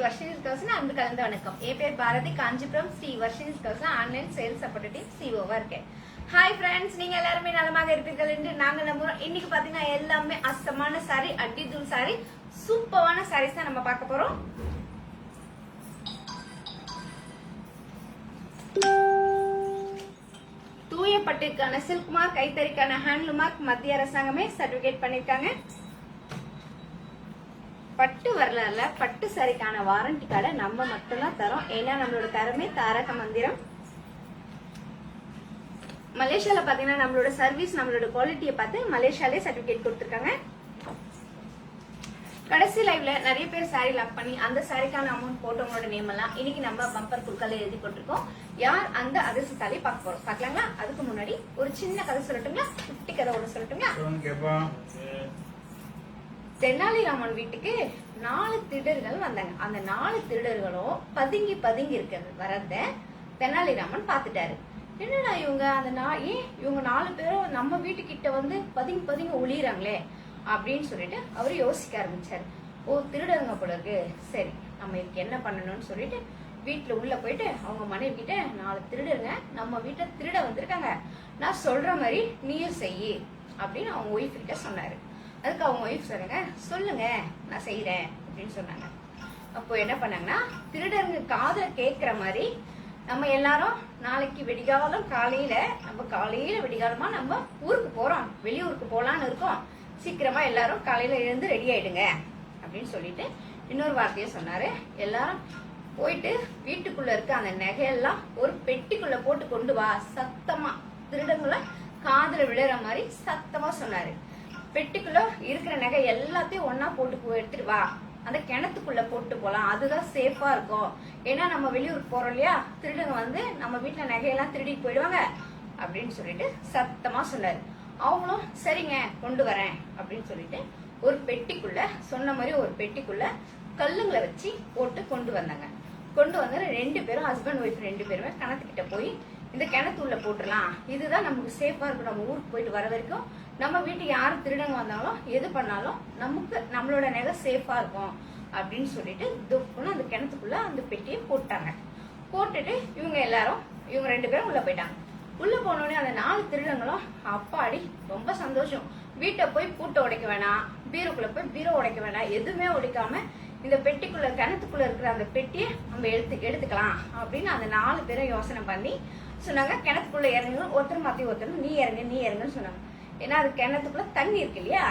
வர்ஷினிஸ் கவுசன் அன்பு கலந்த வணக்கம். என் பேர் பாரதி, காஞ்சிபுரம் ஸ்ரீ வர்ஷினிஸ் கவுசன் ஆன்லைன் சேல்ஸ் சப்போர்ட்டிவ் சிஓவா இருக்கேன். ஹாய் ஃப்ரெண்ட்ஸ், நீங்க எல்லாருமே நலமாக இருப்பீர்கள் என்று நாங்க நம்புறோம். இன்னைக்கு பாத்தீங்கன்னா எல்லாமே அசமான சாரி, அட்டிதூள் சாரி, சூப்பரான சாரீஸ் தான் நம்ம பார்க்க போறோம். தூய பட்டிற்கான சில்க் மார்க், கைத்தறிக்கான ஹேண்ட்லூம் மார்க் மத்திய அரசாங்கமே சர்டிபிகேட் பண்ணிருக்காங்க. பட்டு வரலாறுல பட்டு சாரிக்கான வாரண்டி கார்டை நம்ம மட்டும்தான் தரோம். ஏன்னா நம்மளோட தரமே தாரக மந்திரம். மலேசியால பாத்தீங்கன்னா நம்மளோட சர்வீஸ், நம்மளோட குவாலிட்டியை பார்த்து மலேசியாலே சர்டிபிகேட் கொடுத்திருக்காங்க. கடைசி லைவ்ல நிறைய பேர் சாரி லாக் பண்ணி அந்த சாரிக்கான அமௌண்ட் போட்டவங்களோட நேம் எல்லாம் இன்னைக்கு நம்ம பம்பர் குறுக்கால எழுதி போட்டிருக்கோம். யார் அந்த அதிர்ஷ்டசாலி பார்க்க போறோம். பாக்கலாங்களா? அதுக்கு முன்னாடி ஒரு சின்ன கதை சொல்லட்டுங்களா? குட்டி கதை ஒன்று சொல்லட்டுங்களா? தெனாலிராமன் வீட்டுக்கு 4 திருடர்கள் வந்தாங்க. அந்த 4 திருடர்களும் பதுங்கி பதுங்கி இருக்கிறது வரத தெனாலிராமன் பாத்துட்டாரு. என்னடா இவங்க இவங்க 4 பேரும் நம்ம வீட்டுக்கிட்ட வந்து பதுங்கி பதுங்கி ஒளியறாங்களே அப்படின்னு சொல்லிட்டு அவரு யோசிக்க ஆரம்பிச்சாரு. ஓ, திருடங்க போல இருக்கு, சரி நம்ம இதுக்கு என்ன பண்ணணும்னு சொல்லிட்டு வீட்டுல உள்ள போயிட்டு அவங்க மனைவி கிட்ட 4 திருடங்க நம்ம வீட்டுல திருட வந்திருக்காங்க, நான் சொல்ற மாதிரி நீயும் செய்யி அப்படின்னு அவங்க ஒய்ஃப் கிட்ட சொன்னாரு. அதுக்கு அவங்க ஒய்ஃப் சொன்னாங்க, சொல்லுங்க நான் செய்யறேன் அப்படின்னு சொன்னாங்க. அப்போ என்ன பண்ணாங்கன்னா, திருடருங்க காதுல கேட்கிற மாதிரி நம்ம எல்லாரும் நாளைக்கு காலையில வெடிகாலமா நம்ம ஊருக்கு போறோம், வெளியூருக்கு போலான்னு இருக்கோம், சீக்கிரமா எல்லாரும் காலையில எழுந்து ரெடி ஆயிடுங்க அப்படின்னு சொல்லிட்டு இன்னொரு வார்த்தையை சொன்னாரு. எல்லாரும் போயிட்டு வீட்டுக்குள்ள இருக்க அந்த நகையெல்லாம் ஒரு பெட்டிக்குள்ள போட்டு கொண்டு வா, சத்தமா திருடங்கள காதுல விழுற மாதிரி சத்தமா சொன்னாரு. பெட்டிக்குள்ள இருக்கிற நகை எல்லாத்தையும் ஒன்னா போட்டு எடுத்துட்டு வா, அந்த கிணத்துக்குள்ள போட்டு போலாம், அதுதான் சேஃபா இருக்கும். ஏன்னா நம்ம வெளியூருக்கு போறோம் இல்லையா, திருடுங்க வந்து நம்ம வீட்டுல நகையெல்லாம் திருடிட்டு போயிடுவாங்க அப்படின்னு சொல்லிட்டு சத்தமா சொன்னாரு. அவங்களும் சரிங்க கொண்டு வரேன் அப்படின்னு சொல்லிட்டு ஒரு பெட்டிக்குள்ள சொன்ன மாதிரி ஒரு பெட்டிக்குள்ள கல்லுங்களை வச்சு போட்டு கொண்டு வந்தாங்க. கொண்டு வந்து 2 பேரும் ஹஸ்பண்ட் ஒய்ஃப் 2 பேருமே கிணத்துக்கிட்ட போய் இந்த கிணத்து உள்ள போட்டுடலாம், இதுதான் நமக்கு சேஃபா இருக்கும், நம்ம ஊருக்கு போயிட்டு வர வரைக்கும் நம்ம வீட்டுக்கு யாரு திருடங்க வந்தாலும் எது பண்ணாலும் நமக்கு நம்மளோட நகை சேஃபா இருக்கும் அப்படின்னு சொல்லிட்டு துப்புன்னு அந்த கிணத்துக்குள்ள அந்த பெட்டியை போட்டாங்க. போட்டுட்டு இவங்க 2 பேரும் உள்ள போயிட்டாங்க. உள்ள போனோடனே அந்த 4 திருடங்களும் அப்பாடி ரொம்ப சந்தோஷம், வீட்டை போய் பூட்டை உடைக்க வேணாம், பீரோக்குள்ள போய் பீரோ உடைக்க வேணாம், எதுவுமே உடைக்காம இந்த பெட்டிக்குள்ள கிணத்துக்குள்ள இருக்கிற அந்த பெட்டியை நம்ம எடுத்துக்கலாம் அப்படின்னு அந்த 4 பேரும் யோசனை பண்ணி சொன்னாங்க. கிணத்துக்குள்ள இறங்க, ஒருத்தர் மாத்தி ஒருத்தர் நீ இறங்குன்னு சொன்னாங்க. ஏன்னா அது கிணத்துக்குள்ள தண்ணி இருக்கு இல்லையா,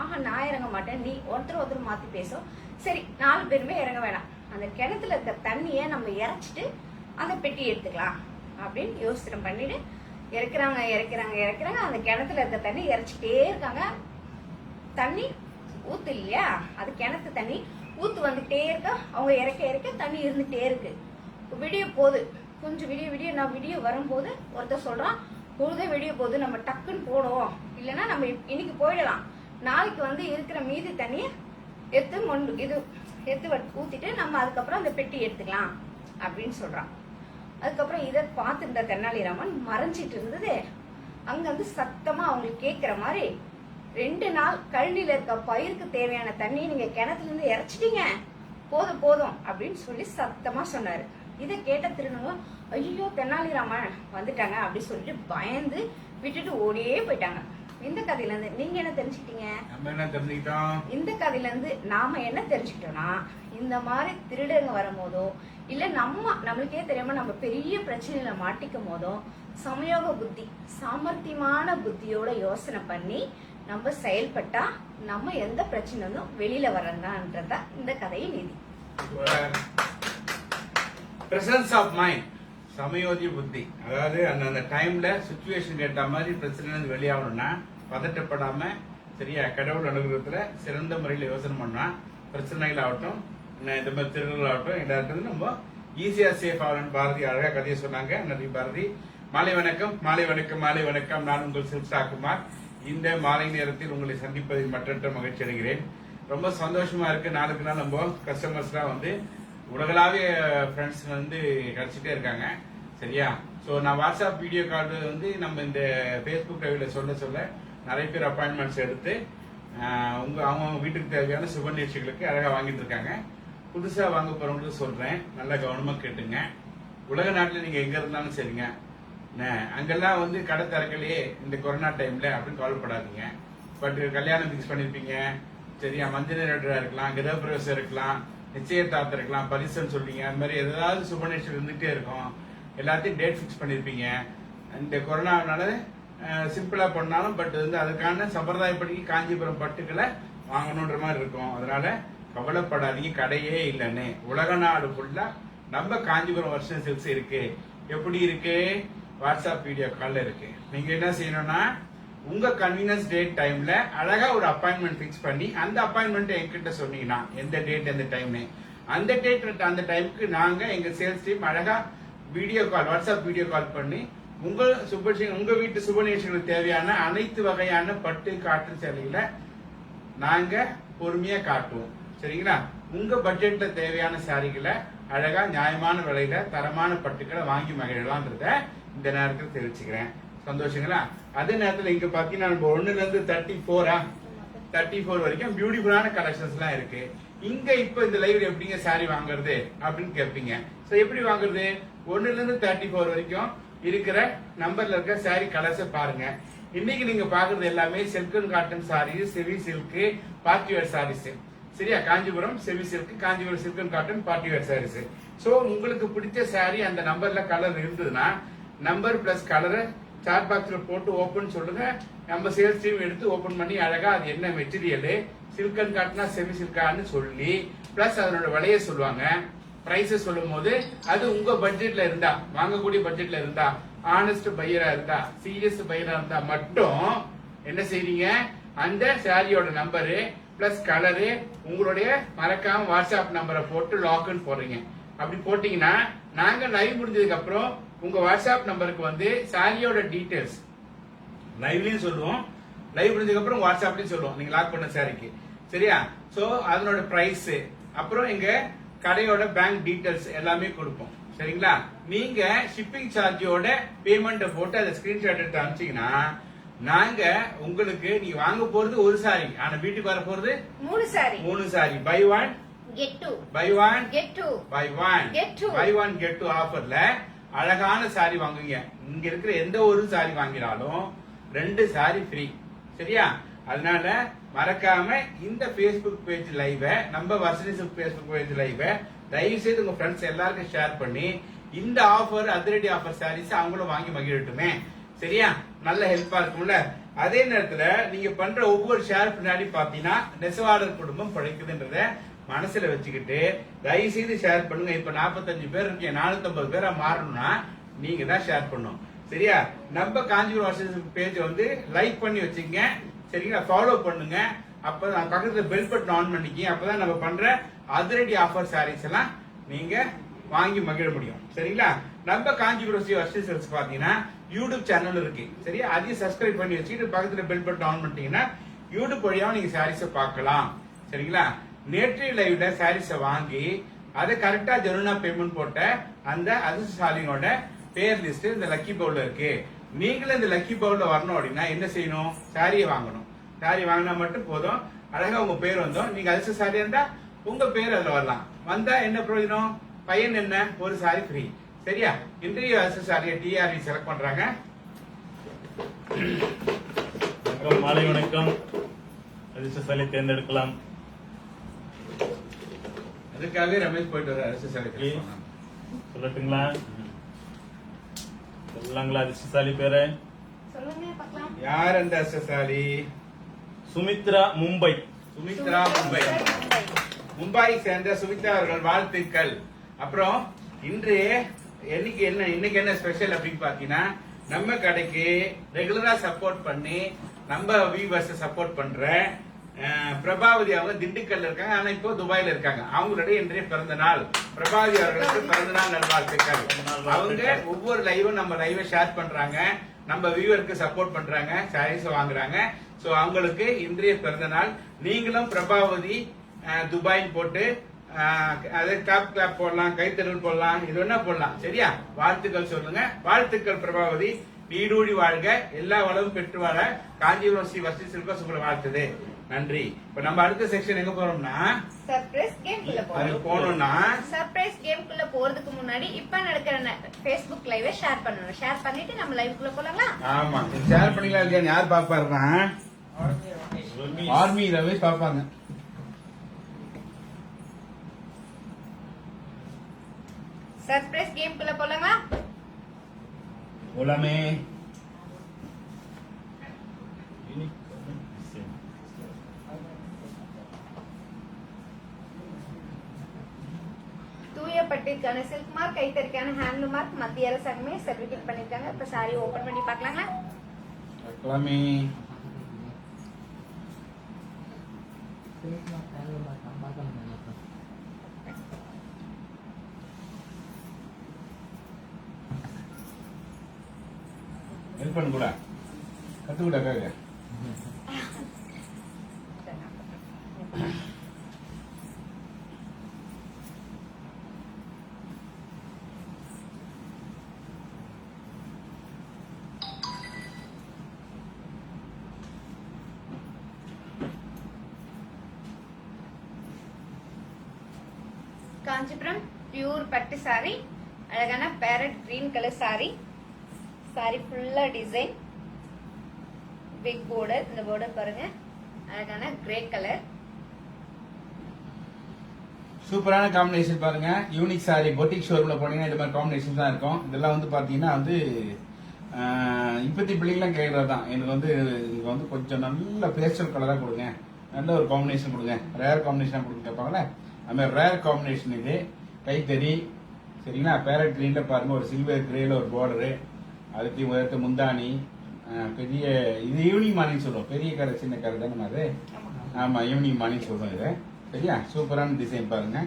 ஆஹா நான் இறங்க மாட்டேன், நீ ஒருத்தர் மாத்தி பேசும், சரி 4 பேருமே இறங்க வேணாம், அந்த கிணத்துல இருக்க தண்ணிய நம்ம இறைச்சிட்டு அந்த பெட்டியை எடுத்துக்கலாம் அப்படின்னு யோசனை பண்ணிட்டு இறக்குறாங்க. அந்த கிணத்துல இருக்க தண்ணி இறைச்சிட்டே இருக்காங்க. தண்ணி ஊத்து இல்லையா, அது கிணத்து தண்ணி ஊத்து வந்துட்டே இருக்க, அவங்க இறக்க தண்ணி இருந்துட்டே இருக்கு. விடிய போகுது, கொஞ்சம் விடிய வரும்போது ஒருத்தர் சொல்றான், பொழுதே விடிய போகுது, நம்ம டக்குன்னு போடுவோம், இல்லைன்னா நம்ம இன்னைக்கு போயிடலாம், நாளைக்கு வந்து இருக்கிற மீதி தண்ணிய எடுத்து ஊத்திட்டு நம்ம அதுக்கப்புறம் அந்த பெட்டி எடுத்துக்கலாம் அப்படின்னு சொல்றான். அதுக்கப்புறம் இதை பார்த்துருந்த தெனாலிராமன் மறைஞ்சிட்டு இருந்தது அங்க வந்து சத்தமா அவங்களுக்கு கேட்கிற மாதிரி, 2 நாள் கழனில இருக்க பயிருக்கு தேவையான தண்ணியை நீங்க கிணத்துல இருந்து இறைச்சிட்டீங்க, போதும் அப்படின்னு சொல்லி சத்தமா சொன்னாரு. இதை கேட்ட திருநங்க, ஐயோ தெனாலிராமன் வந்துட்டாங்க அப்படின்னு சொல்லிட்டு பயந்து விட்டுட்டு ஓடியே போயிட்டாங்க. இந்த கதையில இருந்து நீங்க என்ன தெரிஞ்சுக்கிட்டீங்க? இந்த கதையில இருந்து நாம என்ன தெரிஞ்சுக்கிட்டோம்னா, இந்த மாதிரி திருடங்க வரும்போதோ இல்ல நம்மளுக்கே தெரியாம நம்ம பெரிய பிரச்சனையில மாட்டிக்கும் போதோ சமயோக புத்தி, சாமர்த்தியமான புத்தியோட யோசனை பண்ணி நம்ம செயல்பட்டா நம்ம எந்த பிரச்சனையும் வெளியில வரந்தான்றதா இந்த கதையின் நீதி. பிரசன்ஸ் ஆஃப் மைண்ட், சமயோஜி புத்தி, அதாவது அந்த டைம்ல சிச்சுவேஷன் ஏற்ற மாதிரி பிரச்சனை வெளியாகணும்னா பதட்டப்படாம சரியா கடவுள் அனுகிரகத்துல சிறந்த முறையில் யோசனை பண்ணா பிரச்சனைகள் ஆகட்டும், இந்த மாதிரி திருடர்கள் ஆகட்டும், எல்லாருக்கும் நம்ம ஈஸியா சேஃப் ஆகணும்னு பாரதி அழகா கதையை சொன்னாங்க. நன்றி பாரதி. மாலை வணக்கம். நான் உங்கள் சில்சாகுமார். இந்த மாலை நேரத்தில் உங்களை சந்திப்பதில் மற்றற்ற மகிழ்ச்சி அடைகிறேன். ரொம்ப சந்தோஷமா இருக்கு. நாளுக்கு நாள் நம்ம கஸ்டமர்ஸ்லாம் வந்து உலகளாவிய ஃப்ரெண்ட்ஸ் வந்து கிடைச்சிட்டே இருக்காங்க. சரியா? ஸோ நான் வாட்ஸ்அப் வீடியோ கால் வந்து நம்ம இந்த ஃபேஸ்புக் லைவ்ல சொல்ல நிறைய பேர் அப்பாயின்மெண்ட்ஸ் எடுத்து அவங்க வீட்டுக்கு தேவையான சுப நிகழ்ச்சிகளுக்கு அழகா வாங்கிட்டு இருக்காங்க. புதுசா வாங்க போறவங்களுக்கு சொல்றேன், நல்லா கவனமா கேட்டுங்க. உலக நாட்டுல நீங்க எங்க இருந்தாலும் சரிங்க, அங்கெல்லாம் வந்து கடை திறக்கலையே இந்த கொரோனா டைம்ல அப்படின்னு கவலைப்படாதீங்க. பட் கல்யாணம் பிக்ஸ் பண்ணிருப்பீங்க, சரியா, மஞ்சள் நீராட்டா இருக்கலாம், கிரகப்பிரவேசம் இருக்கலாம், நிச்சயதார்த்தம் இருக்கலாம், பரிசுன்னு சொல்றீங்க, அந்த மாதிரி ஏதாவது சுப நிகழ்ச்சி இருந்துட்டே இருக்கும். எல்லாத்தையும் டேட் பிக்ஸ் பண்ணிருப்பீங்க. இந்த கொரோனானால சிம்பிளா பண்ணாலும் பட் வந்து அதுக்கான சம்பிரதாயப்படி காஞ்சிபுரம் பட்டுக்களை வாங்கணுன்ற மாதிரி இருக்கும். அதனால கவலைப்படாதீங்க, கடையே இல்லைன்னு. உலக நாடு ஃபுல்லா நம்ம காஞ்சிபுரம் வருஷன் சில்க்ஸ் இருக்கு. எப்படி இருக்கு? வாட்ஸ்அப் வீடியோ கால்ல இருக்கு. நீங்க என்ன செய்யணும்னா உங்க கன்வீனியன்ஸ் டேட் டைம்ல அழகா ஒரு அப்பாயின்மெண்ட் பிக்ஸ் பண்ணி அந்த அப்பாயின்மெண்ட் என்கிட்ட சொன்னீங்கன்னா எந்த டேட் எந்த டைம்னு அந்த டேட் அந்த டைமுக்கு நாங்க எங்க சேல்ஸ் டீம் அழகா video call, WhatsApp video call பண்ணி உங்க வீட்டு சுப நிகழ்ச்சிகளுக்கு தேவையான அனைத்து வகையான பட்டு காட்டன் சேலைகளை நாங்க பொறுமையா காட்டுவோம். சரிங்களா? உங்க பட்ஜெட்ல தேவையான சாரிகளை அழகா நியாயமான விலையில தரமான பட்டுக்களை வாங்கி மகிழலாம்ன்றத இந்த நேரத்தில் தெரிவிச்சுக்கிறேன். சந்தோஷங்களா? அதே நேரத்தில் இங்க பாத்தீங்கன்னா 1ல இருந்து 34 வரைக்கும் பியூட்டிஃபுல்லான கலெக்ஷன்ஸ் எல்லாம் இருக்கு. இங்க இப்ப இந்த லைவ்ல எப்படிங்க சாரி வாங்குறது அப்படின்னு கேட்பீங்க. சோ எப்படி வாங்குறது? 1ல இருந்து 34 வரைக்கும் இருக்கிற நம்பர்ல இருக்க சாரி கலர்ஸ் பாருங்க. இன்னைக்கு நீங்க பாக்குறது எல்லாமே சில்க் அண்ட் காட்டன் சாரீஸ், செவி சில்க், பார்ட்டி வேர் சாரீஸ். சரியா? காஞ்சிபுரம் செவி silk, Kanchipuram silk and cotton party wear sarees. So உங்களுக்கு பிடிச்ச சாரி அந்த நம்பர்ல கலர் இருந்ததுன்னா நம்பர் பிளஸ் கலரை சாட் பாக்ஸ்ல போட்டு ஓபன் சொல்லுங்க. நம்ம சேல்ஸ் டீம் எடுத்து ஓபன் பண்ணி அழகா அது என்ன மெட்டீரியல், சில்க் அண்ட் காட்டனா செமி சில்கான்னு சொல்லி பிளஸ் அதனோட விலையை சொல்லுவாங்க. பிரைஸ் சொல்லும் போது அது உங்க பட்ஜெட்ல இருந்தா, வாங்கக்கூடிய பட்ஜெட்ல இருந்தா, ஆனஸ்ட் பையரா இருந்தா, சீரியஸ் பையரா இருந்தா மட்டும் என்ன செய்றீங்க, அந்த சாரியோட நம்பரு பிளஸ் கலரு உங்களுடைய மறக்காம வாட்ஸ்அப் நம்பரை போட்டு லாக்னு போடுறீங்க. அப்படி போட்டீங்கன்னா நாங்க லைவ் முடிஞ்சதுக்கு அப்புறம் உங்க வாட்ஸ்அப் நம்பருக்கு வந்து சாரியோட டீடைல்ஸ் லைவ்லயும் சொல்லுவோம், லைவ் முடிஞ்சதுக்கு அப்புறம் வாட்ஸ்அப்லயும் சொல்லுவோம் நீங்க லாக் பண்ண சாரிக்கு. சரியா? சோ அதனோட பிரைஸ் அப்புறம் எங்க கடையோட பேங்க் டீடைல்ஸ் எல்லாமே கொடுப்போம். சரிங்களா? நீங்க ஷிப்பிங் சார்ஜோட பேமெண்ட் போட்டு அதை ஸ்கிரீன்ஷாட் எடுத்து அனுப்பிச்சீங்கன்னா நாங்க உங்களுக்கு நீங்க வாங்க போறது ஒரு சாரி, ஆனா வீட்டுக்கு வர போறது 3 sari. Buy one get two, buy one get two, buy one get two ஆஃபர்ல அழகான சாரி வாங்குவீங்க. இங்க இருக்கிற எந்த ஒரு சாரி வாங்கினாலும் 2 சாரி ஃப்ரீ. சரியா? அதனால மறக்காம இந்த Facebook பேஜ் லைவ, நம்ம வர்ஷினி சில்க் Facebook பேஜ் லைவ தயவு செய்து உங்க ஃப்ரெண்ட்ஸ் எல்லாருக்கும் ஷேர் பண்ணி இந்த ஆஃபர் அதிரடி ஆஃபர் சாரீஸ் அவங்களும் வாங்கி மகிழட்டுமே. சரியா? நல்ல ஹெல்ப்பா இருக்கும்ல. அதே நேரத்துல நீங்க பண்ற ஒவ்வொரு ஷேர் பின்னாடி பாத்தீங்கன்னா நெசவாளர் குடும்பம் படைக்குதுன்றத மனசுல வச்சுக்கிட்டு தயவு செய்து ஷேர் பண்ணுங்க. இப்ப 45 பேர் இருக்கீங்க, 450 பேரா மாறணும்னா நீங்க தான் ஷேர் பண்ணணும். சரியா? நம்ம காஞ்சிபுரம் வர்ஷன் பேஜ் வந்து லைக் பண்ணி வச்சுங்க. சரிங்களா? ஃபாலோ பண்ணுங்க. அப்ப பக்கத்துல பெல் பட்டன் ஆன் பண்ணிக்க. அப்பதான் நம்ம பண்ற அதிரடி ஆஃபர் சாரீஸ் எல்லாம் நீங்க வாங்கி மகிழ முடியும். சரிங்களா? நம்ம காஞ்சிபுரம் ஸ்ரீ வர்ஷன் சில்க்ஸ் பாத்தீங்கன்னா யூடியூப் சேனல் இருக்கு. சரியா? அதையும் சப்ஸ்கிரைப் பண்ணி வச்சுக்கிட்டு பக்கத்துல பெல் பட்டன் ஆன் பண்ணிட்டீங்கன்னா யூடியூப் வழியாவும் நீங்க சாரீஸை பார்க்கலாம். சரிங்களா? நேற்றைய லைவ்ல சாரீஸை வாங்கி அதை கரெக்டா ஜெனுனா பேமெண்ட் போட்ட அந்த அதிர்ஷ்டசாலியோட பேர் லிஸ்ட் இந்த லக்கி பவுல்ல இருக்கு. நீங்களும் இந்த லக்கி பவுல்ல வரணும் அப்படின்னா என்ன செய்யணும்? சாரியை வாங்கணும். சாரி வாங்கினா மட்டும் போதும். அழகா உங்க பேர் வந்தோம். நீங்க அதிர்ஷ்டசாலி இருந்தா உங்க பேர் அதுல வரலாம். வந்தா என்ன பிரயோஜனம்? பையன் என்ன, ஒரு சாரி ஃப்ரீ. சரியா? இன்றைய அதிர்ஷ்டசாலியை டிஆர்இ செலக்ட் பண்றாங்க. மாலை வணக்கம். அதிர்ஷ்டசாலி தேர்ந்தெடுக்கலாம். அதுக்காகவே ரமேஷ் போயிட்டு வர அதிர்ஷ்டசாலி சொல்லட்டுங்களா? சொல்லலாங்களா? அதிர்ஷ்டசாலி பேரு சொல்லுங்க பார்க்கலாம். யார் அந்த அதிர்ஷ்டசாலி? சுமித்ரா, மும்பை. சுமித்ரா, மும்பை சேர்ந்த சுமித்ரா அவர்கள் வாழ்த்துக்கள். அப்புறம் இன்னைக்கு என்ன ஸ்பெஷல் அப்படின்னு பாத்தீங்கன்னா நம்ம கடைக்கு ரெகுலரா சப்போர்ட் பண்ணி நம்ம வியூவர்ஸ் சப்போர்ட் பண்ற பிரபாவதி அவங்க திண்டுக்கல்ல இருக்காங்க, ஆனா இப்போ துபாயில இருக்காங்க. அவங்களுடைய இன்றைய பிறந்த நாள். பிரபாவதி அவர்களுக்கு பிறந்த நாள் நல்வாழ்த்துக்கள். அவங்க ஒவ்வொரு லைவும் நம்ம லைவை ஷேர் பண்றாங்க, நம்ம வியூவருக்கு சப்போர்ட் பண்றாங்க, சாரீஸ் வாங்குறாங்க. சோ அவங்களுக்கு இன்றைய பிறந்த நாள். நீங்களும் பிரபாவதி துபாய் போட்டு அதை கிளாப் போடலாம், கைத்தறல் போடலாம், இது என்ன போடலாம். சரியா? வாழ்த்துக்கள் சொல்லுங்க. வாழ்த்துக்கள் பிரபாவதி. நீடூழி வாழ்க, எல்லா வளமும் பெற்று வாழ காஞ்சிபுரம் ஸ்ரீ வர்ஷன் சில்க்ஸ் உங்களை வாழ்த்துது. நன்றி. இப்ப நம்ம அடுத்த செக்ஷன் எங்க போறோம்னா சர்ப்ரைஸ் கேம்குள்ள அது போறோம். போனோம்னா சர்ப்ரைஸ் கேம்குள்ள போறதுக்கு முன்னாடி இப்ப நடக்கிற Facebook லைவ் ஷேர் பண்ணணும். ஷேர் பண்ணிட்டு நம்ம லைவ்க்குள்ள போலாங்களா? ஆமா ஷேர் பண்ணிக்கலாம் இல்லையா? யார் பாப்பாருன்னா ஆர்மி ரமேஷ் பாப்பாங்க. சர்ப்ரைஸ் கேம்குள்ள போலாங்களா? போலாமே. தூய பட்டிற்கான சில்க் மார்க், கைத்தறிக்கான ஹேண்ட்லூம் மார்க் மத்திய அரசாங்கமே சர்டிபிகேட் பண்ணிருக்காங்க. இப்ப சாரி ஓபன் பண்ணி பார்க்கலாங்களா? பார்க்கலாமே. ஹெல்ப் பண்ண கூட கத்துக்கூட காக்க காஞ்சிபுரம் பியூர் பட்டு சாரி, அழகான parrot green colour saree. Sorry ஃபுல்லா டிசைன், பிக் border. இந்த border பாருங்க, அழகான கிரே கலர். சூப்பரான காம்பினேஷன் பாருங்க. யூனிக் சாரி பொட்டிக் ஷோரூம்ல போனீங்கன்னா இந்த மாதிரி காம்பினேஷன் தான் இருக்கும். இதெல்லாம் வந்து பாத்தீங்கன்னா வந்து இப்பத்தி பிள்ளைங்களாம் கேட்கறது தான். எனக்கு வந்து இங்க வந்து கொஞ்சம் நல்ல பேஸ்டல் கலரா கொடுங்க, நல்ல ஒரு காம்பினேஷன் கொடுங்க, ரேர் காம்பினேஷன் கொடுங்க கேட்பாங்களே, அது மாதிரி ரேர் காம்பினேஷன் இது. கைத்தறி சரிங்களா. பேரட் கிரீன்ல பாருங்க, ஒரு சில்வர் கிரேல ஒரு பார்டரு, அதுக்கு உயர்த்த முந்தானி, பெரிய இது ஈவினிங் மார்னிங் சொல்லுவோம். பெரிய கரை சின்ன கரை தானே அது. ஆமா ஈவினிங் மார்னிங் சொல்றோம் இது. சரியா, சூப்பரான டிசைன் பாருங்க.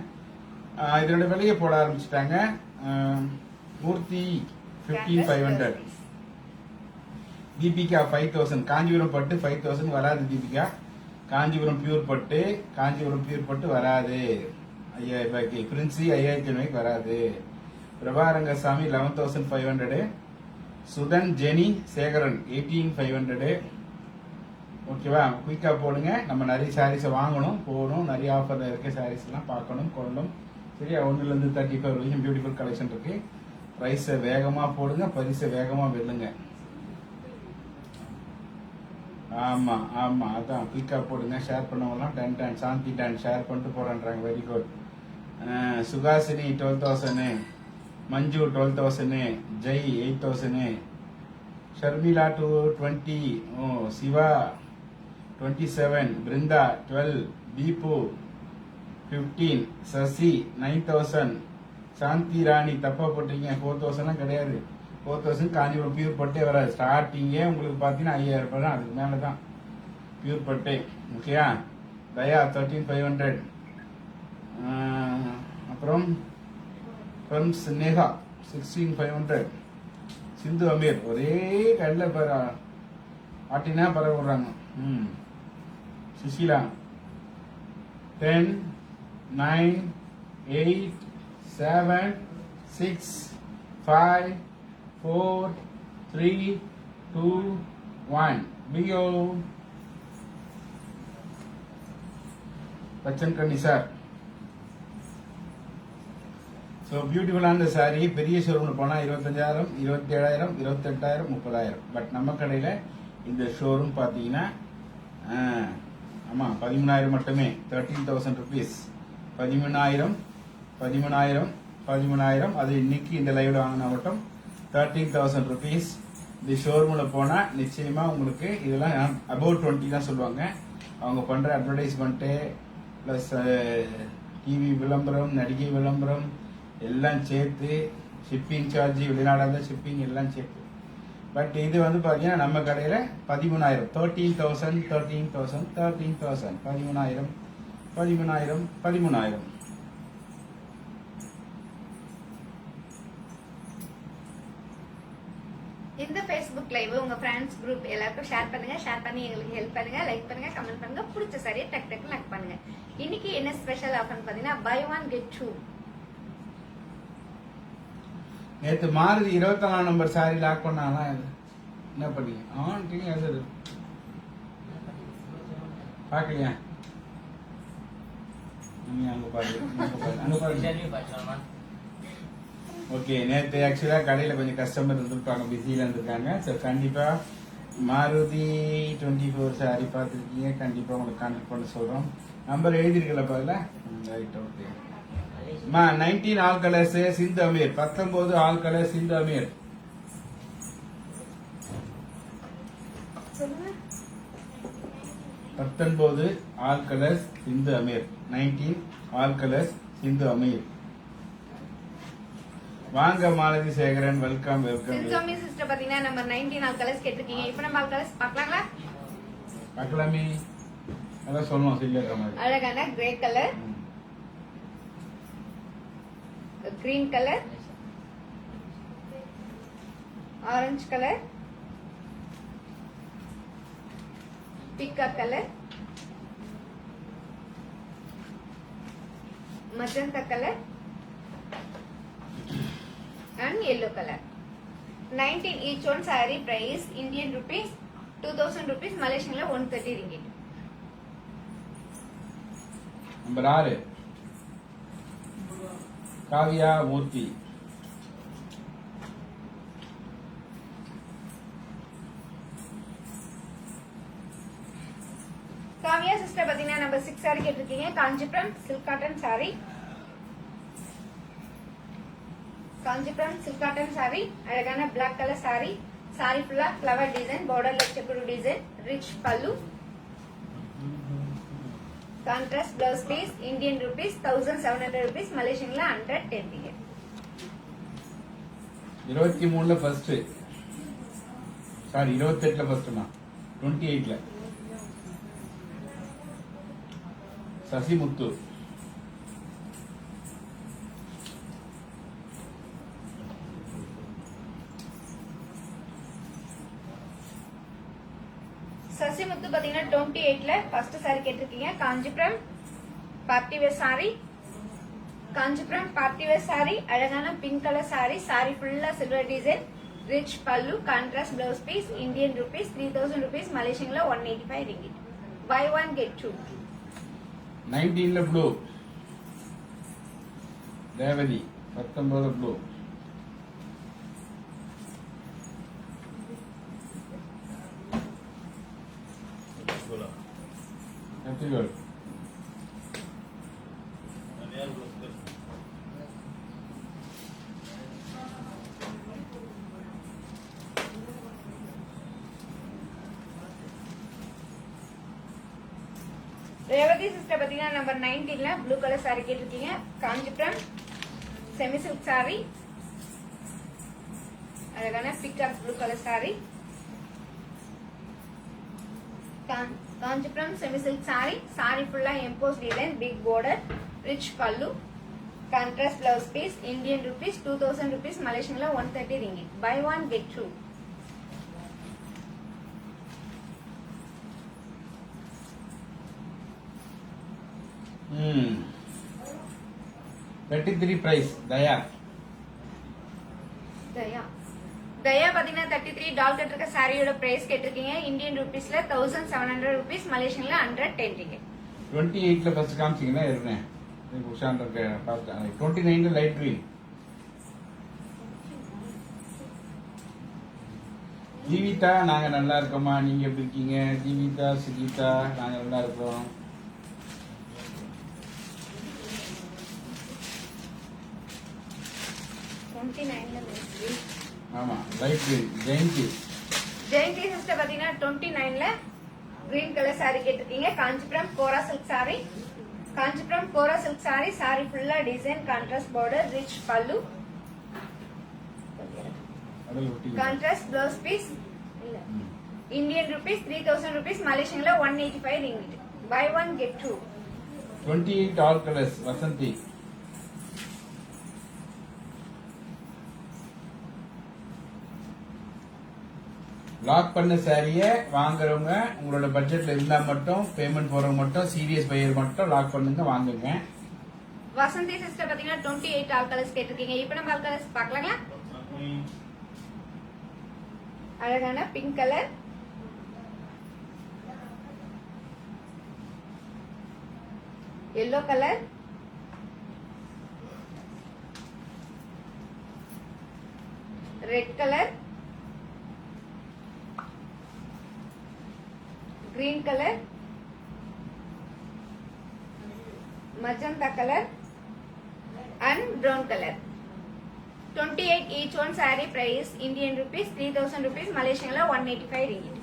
இதோட விலையை போட ஆரம்பிச்சுட்டாங்க. மூர்த்தி 15,500, தீபிகா 5,000, காஞ்சிபுரம் பட்டு 5,000 வராது தீபிகா. காஞ்சிபுரம் பியூர் பட்டு, காஞ்சிபுரம் பியூர் பட்டு வராது. 5,000 பிரின்சி 5,500 வராது. பிரபாரங்கசாமி 11,500, சுதன் ஜெனி சேகரன் 18,500. ஓகேவா, குயிக்கா போடுங்க. நம்ம நிறைய சாரீஸை வாங்கணும், போகணும். நிறைய ஆஃபர்ல இருக்க சாரீஸ் எல்லாம் பார்க்கணும், கொள்ளணும். சரியா, 1 to 35 வரைக்கும் பியூட்டிஃபுல் கலெக்ஷன் இருக்கு. ப்ரைஸை வேகமா போடுங்க, பரிசை வேகமா வெல்லுங்க. ஆமா ஆமா, அதான் குயிக்கா போடுங்க. ஷேர் பண்ணவங்கலாம் 10 சாந்தி 10 ஷேர் பண்ணிட்டு போறான்றாங்க. Very good. சுகாசினி 12,000, மஞ்சு 12,000, ஜெய் 8,000, ஷர்மிளா 20, சிவா 27, பிருந்தா 12, தீபு 15, சசி 9,000, சாந்தி ராணி தப்பா போட்டீங்க, 4,000 கிடையாது. 4,000 காஞ்சிபுரம் பியூர் பட்டே வராது. ஸ்டார்டிங்கே உங்களுக்கு பார்த்தீங்கன்னா 5,000 ரூபாய் தான், அதுக்கு மேலே தான் பியூர் பட்டே. ஓகேயா. தயா 13,500. அப்புறம் ஃப்ரெண்ட்ஸ் நேஹா 16,500. சிந்து அமீர் ஒரே கல்ல ஆட்டினா பரவ விடுறாங்க. சுஷீலா 10, 9, 8, 7, 6, 5, 4, 3, 2, 1. பியோ பச்சன் கண்ணி சார். ஸோ பியூட்டிஃபுல்லான சாரி. பெரிய ஷோரூம்ல போனால் 25,000, 27,000, 28,000, 30,000. பட் நம்ம கடையில் இந்த ஷோரூம் பார்த்தீங்கன்னா ஆமாம் 13,000 மட்டுமே. 13,000 rupees. 13,000, 13,000, 13,000. அது இன்னைக்கு இந்த லைவ்ல வாங்கினா மட்டும் 13,000 rupees. இந்த ஷோரூமில் போனால் நிச்சயமாக உங்களுக்கு இதெல்லாம் அபவுட் 20 தான் சொல்லுவாங்க. அவங்க பண்ணுற அட்வர்டைஸ்மெண்ட்டு ப்ளஸ் டிவி விளம்பரம், நடிகை விளம்பரம் எல்லாம் சேர்த்து, ஷிப்பிங் சார்ஜ், வெளிநாடாக ஷிப்பிங் எல்லாம் சேர்த்து. பட் இது வந்து பார்த்தீங்கன்னா நம்ம கடையில் 13,000, 13,000, 13,000, 13,000, 13,000, 13,000, 13,000. இந்த Facebook லைவ் உங்க ஃப்ரெண்ட்ஸ் குரூப் எல்லாருக்கும் ஷேர் பண்ணுங்க. ஷேர் பண்ணி எங்களுக்கு ஹெல்ப் பண்ணுங்க. லைக் பண்ணுங்க, கமெண்ட் பண்ணுங்க. பிடிச்ச சரியா டக் டக் லைக் பண்ணுங்க. இன்னைக்கு என்ன ஸ்பெஷல் ஆஃபர்னு பாத்தீங்கன்னா buy one get 2. நேற்று மாருதி 24 நம்பர் சாரி லாக் பண்ணாலாம் என்ன பண்ணீங்க? பார்க்கலையா? நீ அங்க பாரு, அங்க பாரு. ஓகே, நேற்று ஆக்சுவலா கடையில கொஞ்சம் கஸ்டமர் இருந்திருப்பாங்க, பிஸியில இருந்திருக்காங்க. ஸோ கண்டிப்பா மாருதி 24 சாரி பார்த்துருக்கீங்க, கண்டிப்பா உங்களுக்கு கான்டாக்ட் பண்ண சொல்றோம். நம்பர் எழுதிருக்கல பாருல. Right, okay. 19 all colours Sindhu Ameer, 19 all colours Sindhu Ameer. சொல்லுங்க. 19 all colours Sindhu Ameer, 19 all colours Sindhu Ameer. வாங்க மாலதி சேகரன், வெல்கம் வெல்கம். சின்சோமி சிஸ்டர் பாத்தீங்கன்னா நம்பர் 19 ஆல் கலர்ஸ் கேட்டிருக்கீங்க. இப்போ நம்ம ஆல் கலர்ஸ் பார்க்கலாங்களா? பார்க்கலாமே, அதான் சொல்லணும் சில்லுற மாதிரி. அழகான grey colour, green colour, orange colour, பிக்கா colour, magenta color and yellow color. 19 each one saree price Indian rupees 2000 rupees, Malaysian la 130 ringgit. Number 6 Kavya Murthy. Kavya sister பாத்தீங்கன்னா நம்பர் 6 saree கேட்டிருக்கீங்க. Kanchipuram silk cotton saree, Kanchipuram silk cotton saree, அழகான black color saree. saree ஃபுல்லா flower design, borderல checked design, rich pallu, contrast blouse piece, Indian rupees 1700 rupees, Malaysian la 110 ringgit. 23ல first, sorry 28ல ஃபர்ஸ்ட்மா, 28ல சசிமுத்து. சசிமுத்து பாத்தீங்கன்னா 28ல ஃபர்ஸ்ட் saree கேட்டிருக்கீங்க. Kanchipuram party wear saree, Kanchipuram party wear saree, அழகான பிங்க் கலர் saree. saree ஃபுல்லா silver design, rich pallu, contrast blouse piece, Indian rupees 3000 rupees, மலேசியன்ல 185 ringgit. Buy one get two. 19ல ப்ளூ ரேவதி, 19ல ப்ளூ. கத்திரிக்கோள் ரேவதி சிஸ்டர் பாத்தீங்கன்னா நம்பர் 19ல ப்ளூ கலர் saree கேட்டிருக்கீங்க. Kanchipuram semi silk saree, அழகான peacock blue colour saree. Kanchipuram semi silk saree, saree ஃபுல்லா emboss design, big border, rich pallu, contrast blouse piece, Indian rupees 2000 rupees, மலேசியன்ல 130 ringgit. Buy one get two. ம் 33 price தயா. தயா தயா பாத்தீங்கன்னா 33 டால் cut இருக்க சாரியோட price கேட்டிருக்கீங்க. Indian ருபீஸ்ல 1700 rupees, மலேசியன்ல 110 ringgit. 28ல ஃபர்ஸ்ட் காமிச்சிங்கன்னா இருந்தேன் உஷான் இருக்க பார்த்தேன். 29ல லைட் கிரீன். ஜீவிதா, நாங்க நல்லா இருக்கோமா, நீங்க எப்படி இருக்கீங்க? ஜீவிதா, சுஜிதா, நாங்க நல்லா இருக்கிறோம். ஆமா light green. Jayanthi Jayanthi sister பாத்தீங்கன்னா 29ல கிரீன் கலர் saree கேட்டிருக்கீங்க. Kanchipuram kora silk saree, Kanchipuram kora silk saree. saree ஃபுல்லா design, contrast border, rich pallu, அதில் ஒட்டி கான்ட்ராஸ்ட் பிளவுஸ் பீஸ். இல்ல இந்தியன் rupees 3000 rupees, மலேசியன்ல 185 ringgit. Buy one get two. 28 all colours Vasanthi. Lock பண்ண சாரிய வாங்குறவங்க உங்களோட பட்ஜெட்ல இருந்தா மட்டும், பேமெண்ட் போறவங்க மட்டும், சீரியஸ் பையர் மட்டும் லாக் பண்ணுங்க, வாங்குங்க. வசந்தி சிஸ்டர் பாத்தீங்கன்னா 28 ஆல் கலர்ஸ் கேட்டிருக்கீங்க. இப்போ நம்ம ஆல் கலர்ஸ் பார்க்கலாங்களா? அழகான pink colour, yellow color, red color, green color, magenta color and brown color. 28 each one. Saree price Indian rupees 3000 rupees, Malaysian la 185 ringgit.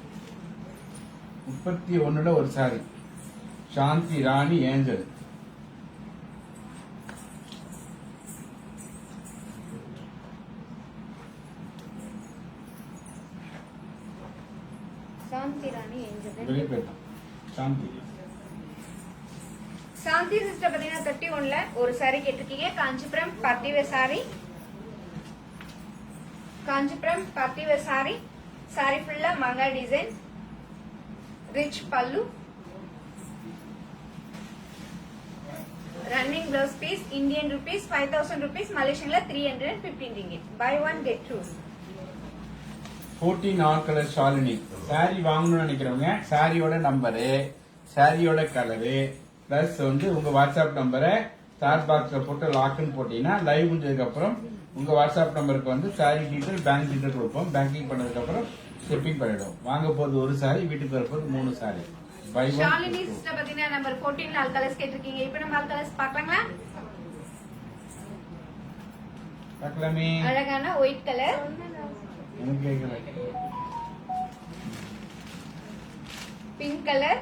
31ல ஒரு சாரி சாந்தி ராணி ஏஞ்சல். சாந்தி Rani angel. வெளியே போயிட்டான் சாந்தி. Shanthi sister பாத்தீங்கன்னா 31ல ஒரு சாரி கேட்டிருக்கீங்க. Kanchipuram party wear sari. Kanchipuram party wear sari. Sorry ஃபுல்லா மங்கா design, rich pallu, running blouse piece. Indian rupees 5000 rupees, மலேசியன்ல 315 ringgit. Buy one get two. 14 all colour Shalini. Sari வாங்கணும்னு நினைக்கிறவங்க சாரியோட நம்பரு, சாரியோட கலரு பிளஸ் வந்து உங்க வாட்ஸ்அப் நம்பரை ஸ்டார் பாக்ஸ்ல போட்டு லாக்னு போட்டீங்கன்னா லைவ் முடிஞ்சதுக்கு அப்புறம் உங்க வாட்ஸ்அப் நம்பருக்கு வந்து சாரி டீட்டெயில், பேங்க் டீட்டெயில் கொடுப்போம். பேங்கிங் பண்ணதுக்கு அப்புறம் ஷிப்பிங் பண்ணிடுவோம். வாங்க போது ஒரு சாரி, வீட்டுக்கு வர போது 3 சாரி. ஷாலினி சிஸ்டர் பாத்தீங்கன்னா நம்பர் 14 ஆல் கலர்ஸ் கேட்டிருக்கீங்க. இப்போ நம்ம ஆல் கலர்ஸ் பார்க்கலாங்களா? பார்க்கலாமே. அழகான ஒயிட் கலர், எனக்கு கேட்கல. Pink colour,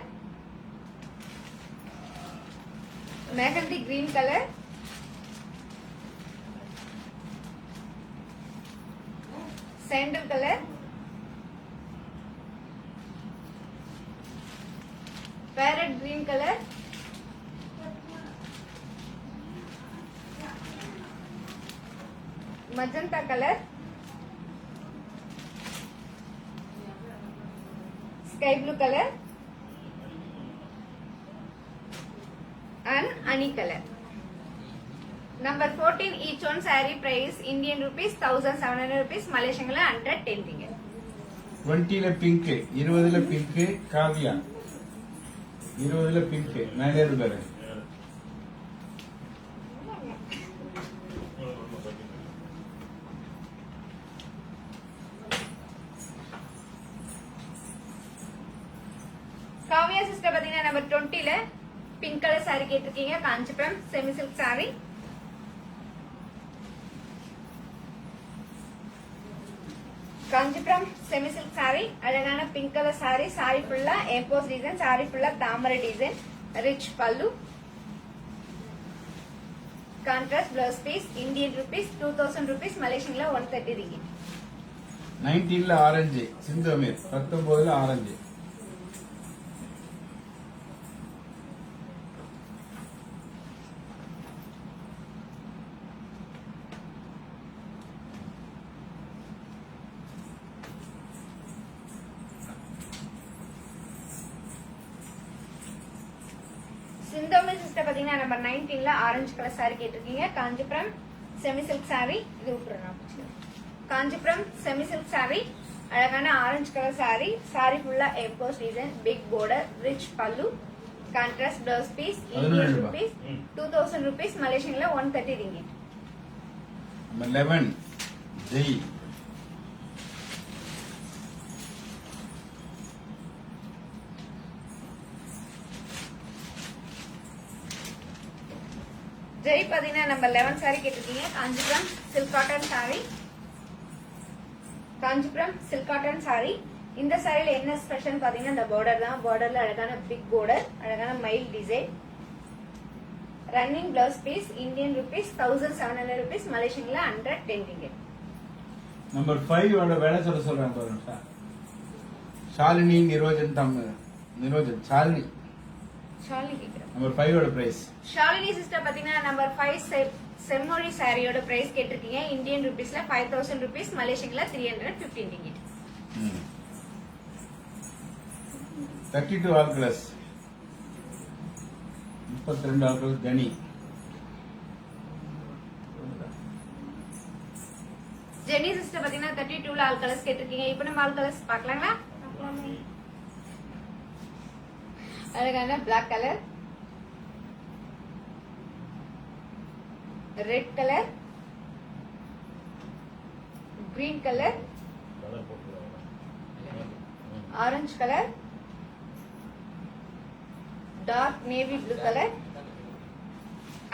mehndi green colour, sandal colour, parrot green colour, magenta colour, sky blue colour and honey color. Number 14 each one. Saree price Indian rupees 1700 rupees, Malaysian la 110 ringgit. 20ல pink, 20ல pink Kavya, 20ல pink மேலே இருப்பாரு. Kavya sister பாத்தீங்கன்னா number 20ல pink colour saree கேட்டிருக்கீங்க. Kanchipuram semi silk saree. Kanchipuram semi silk saree. அழகான pink colour saree. Sorry ஃபுல்லா எம்போஸ் டிசைன், சாரி ஃபுல்லா தாமரை design, rich pallu, contrast blouse piece. Indian rupees 2000 rupees, மலேசியன்ல 130 ringgit. 19ல ஆரஞ்சு சிந்து அமீர், 19ல ஆரஞ்சு. சிந்தோமி சிஸ்டர் பாத்தீங்கன்னா நம்பர் 19ல ஆரஞ்சு கலர் சாரி கேட்டிருக்கீங்க. Kanchipuram semi silk saree. இது விட்டுறேன். Kanchipuram semi silk saree. அழகான ஆரஞ்சு கலர் சாரி. சாரி ஃபுல்லா emboss design, big border, rich pallu, contrast blouse piece. Indian rupees 2000 rupees, மலேசியன்ல 130 ringgit. 11 ஜெய். ஜெய் பாத்தீங்கன்னா நம்பர் 11 சாரி கேட்டிருக்கீங்க. Kanchipuram silk cotton saree. Kanchipuram silk cotton saree. இந்த சாரியில என்ன ஸ்பெஷல் பாத்தீங்கன்னா இந்த பார்டர் தான். பார்டர்ல அழகான பிக் border, அழகான மைல் design, running blouse piece. Indian rupees 1700 rupees, மலேசியன்ல 110 ringgit. நம்பர் 5 ஓட வேலை சொல்றேன் பாருங்க. ஷாலினி நிரோஜன் நிரோஜன் ஷாலினி. ஷாலினி கேக்குறேன். நம்பர் 5 ஓட பிரைஸ். ஷாலினி சிஸ்டர் பாத்தீங்கன்னா நம்பர் 5 செம்மொழி சாரியோட பிரைஸ் கேட்டிருக்கீங்க. இந்தியன் ருபீஸ்ல 5000 rupees, மலேசியன்ல 315 ringgit. 32 all colours, 32 all colours Kani. Jeni sister பாத்தீங்கன்னா 32ல ஆல் கலர்ஸ் கேட்டிருக்கீங்க. இப்போ நம்ம ஆல் கலர்ஸ் பார்க்கலாங்களா? அழகான black colour, red colour, green colour, orange colour, dark navy blue colour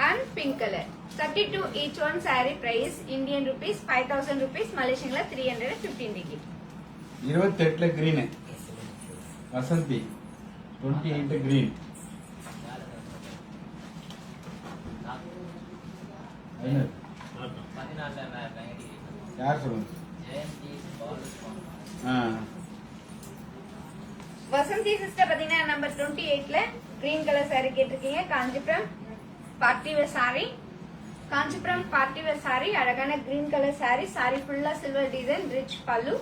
and pink color. 32 each one saree price Indian rupees 5000 rupees, Malaysian la 315 ringgit. 28 green Vasanthi 28 green. யார் சொல்லுங்க? Vasanthi sister பாத்தீங்கன்னா number 28ல green color saree கேட்டிருக்கீங்க. Kanchipuram party wear saree, Kanchipuram party wear saree, அழகான green color saree, saree ஃபுல்லா silver design, rich pallu,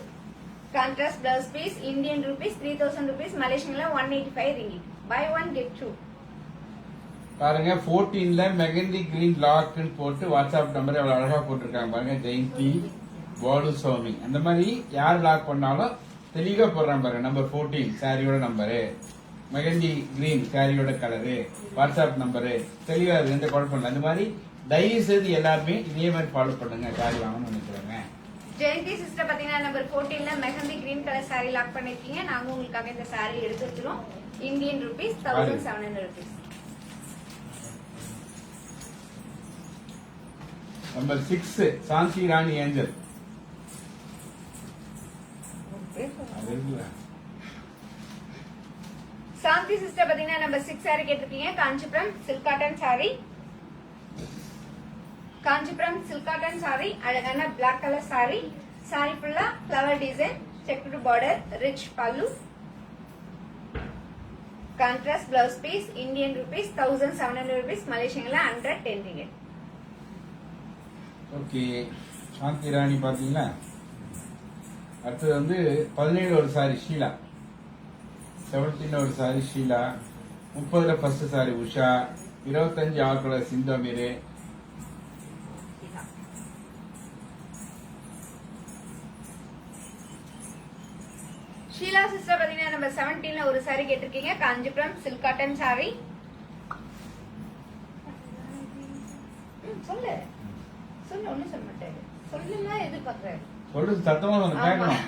contrast blouse piece, Indian rupees 3000 rupees, மலேசியன்ல 185 ringgit. Buy one get two. பாருங்க 14ல மெகந்தி கிரீன் லாக்னு போட்டு வாட்ஸ்அப் நம்பர் எவ்வளவு அழகா போட்டிருக்காங்க பாருங்க. ஜெயந்தி, பாலு சுவாமி, அந்த மாதிரி யார் லாக் பண்ணாலும் தெளிவா போடுறாங்க பாருங்க. நம்பர் 14 சாரியோட நம்பரு, மெகந்தி கிரீன் சாரியோட கலரு, வாட்ஸ்அப் நம்பரு தெளிவா இருக்கு, எந்த குழப்பம் இல்லை. அந்த மாதிரி தயவு செய்து எல்லாருமே இதே மாதிரி ஃபாலோ பண்ணுங்க சாரி வாங்கணும்னு நினைக்கிறேங்க. ஜெயந்தி சிஸ்டர் பாத்தீங்கன்னா நம்பர் 14ல mehndi green colour saree lock பண்ணிருக்கீங்க. நாங்க உங்களுக்காக இந்த saree எடுத்து வச்சிரோம். Indian rupees 1700 rupees. Number 6 Shanthi Rani angel. அது இருக்குல்ல. சாந்தி சிஸ்டர் பாத்தீங்கன்னா நம்பர் 6 saree கேட்டிருக்கீங்க. Kanchipuram silk cotton saree, Kanchipuram silk cotton saree, அழகான பிளாக் கலர் saree, saree ஃபுல்லா flower design, checked border, rich pallu, contrast blouse piece, Indian rupees 1700 rupees, மலேசியன்ல 110 ringgit. ஓகே, சாந்தி ராணி பாத்தீங்களா. அடுத்தது வந்து 17 ஒரு சாரி ஷீலா, 17 ஒரு சாரி ஷீலா, 30ல ஃபர்ஸ்ட் சாரி உஷா, 25 ஆர்கல சிந்தோமீரு, ஷீலா சிஸ்டர் பாத்தீங்கன்னா நம்பர் 17ல ஒரு saree கேட்டிருக்கீங்க. Kanchipuram silk cotton saree. சொல்லு சொல்லு, ஒண்ணும் சொல்ல மாட்டாரு. சொல்லுன்னா எதிர்பார்க்கறாரு. சொல்றது சத்தமா வந்து கேட்கணும்.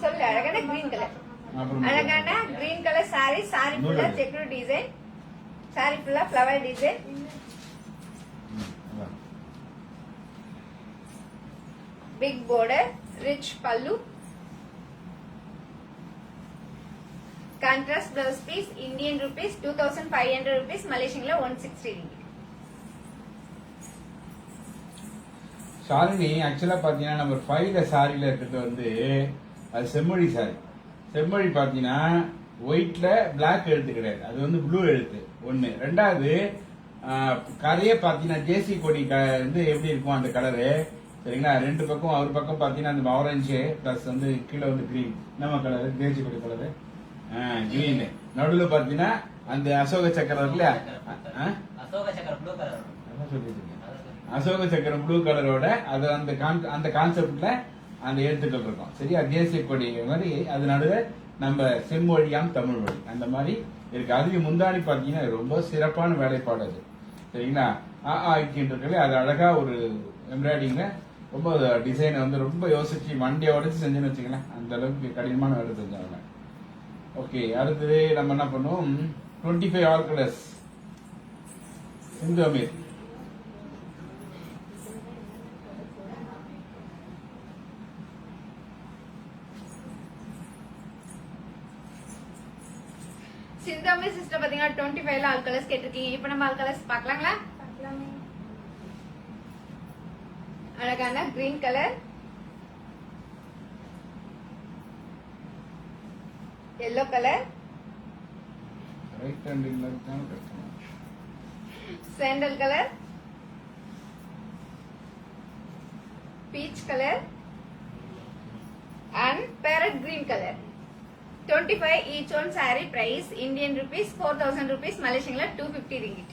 சொல்லு. அழகான கிரீன் கலர், அப்புறம் அழகான கிரீன் கலர் saree, saree ஃபுல்லா செக்குடு டிசைன், saree ஃபுல்லா flower design, big border, rich pallu, contrast blouse piece, Indian rupees 2500 rupees, மலேசியன்ல 160 ringgit. ஷாலினி ஆக்சுவலா பாத்தீங்கன்னா நம்பர் 5ல சாரில இருக்கிறது வந்து அது செம்மொழி சாரி. செம்மொழி பாத்தீங்கன்னா ஒயிட்ல பிளாக் எழுத்து கிடையாது, அது வந்து ப்ளூ எழுத்து ஒண்ணு. ரெண்டாவது கரையே பாத்தீங்கன்னா ஜேசி கொடி வந்து எப்படி இருக்கும் அந்த கலரு, சரிங்களா. ரெண்டு பக்கம் அவர் பக்கம் பாத்தீங்கன்னா அந்த ஆரஞ்சு பிளஸ் வந்து கீழே வந்து கிரீன். நம்ம கலரு ஜேசி கொடி கலரு கிரீன். நடுவில் பாத்தீங்கன்னா அந்த அசோக சக்கரம் இருக்குல்ல, அசோக சக்கரம் ப்ளூ கலர். அதான் சொல்லிட்டு இருக்கேன். அசோக சக்கரம் ப்ளூ கலரோட அது அந்த கான்செப்ட்ல அந்த எழுத்துக்கள் இருக்கும், சரியா. தேசிய கொடி மாதிரி அது நடுவில் நம்ம செம்மொழியாம் தமிழ் மொழி அந்த மாதிரி இருக்கு. அதுக்கு முந்தாடி பாத்தீங்கன்னா ரொம்ப சிறப்பான வேலைப்பாடு அது, சரிங்களா. இருக்குன்றது அது அழகா ஒரு எம்ப்ராய்டிங்ல ரொம்ப டிசைனை வந்து ரொம்ப யோசிச்சு வண்டியை உடச்சு செஞ்சுன்னு வச்சுக்கலாம். அந்த அளவுக்கு கடினமான வேலை செஞ்சாங்க. ஓகே, அடுத்தது நம்ம என்ன பண்ணுவோம், 25 all colours Sindhu Amir. சிந்தாமி sister பாத்தீங்கன்னா 25ல ஆல் கலர்ஸ் கேட்டிருக்கீங்க. இப்ப நம்ம ஆல் கலர்ஸ் பார்க்கலாங்களா? அழகான green colour, yellow colour, right hand இல்ல sandal colour, peach colour and parrot green color. 25 each one saree price Indian rupees 4000 rupees, Malaysian la 250 ringgit.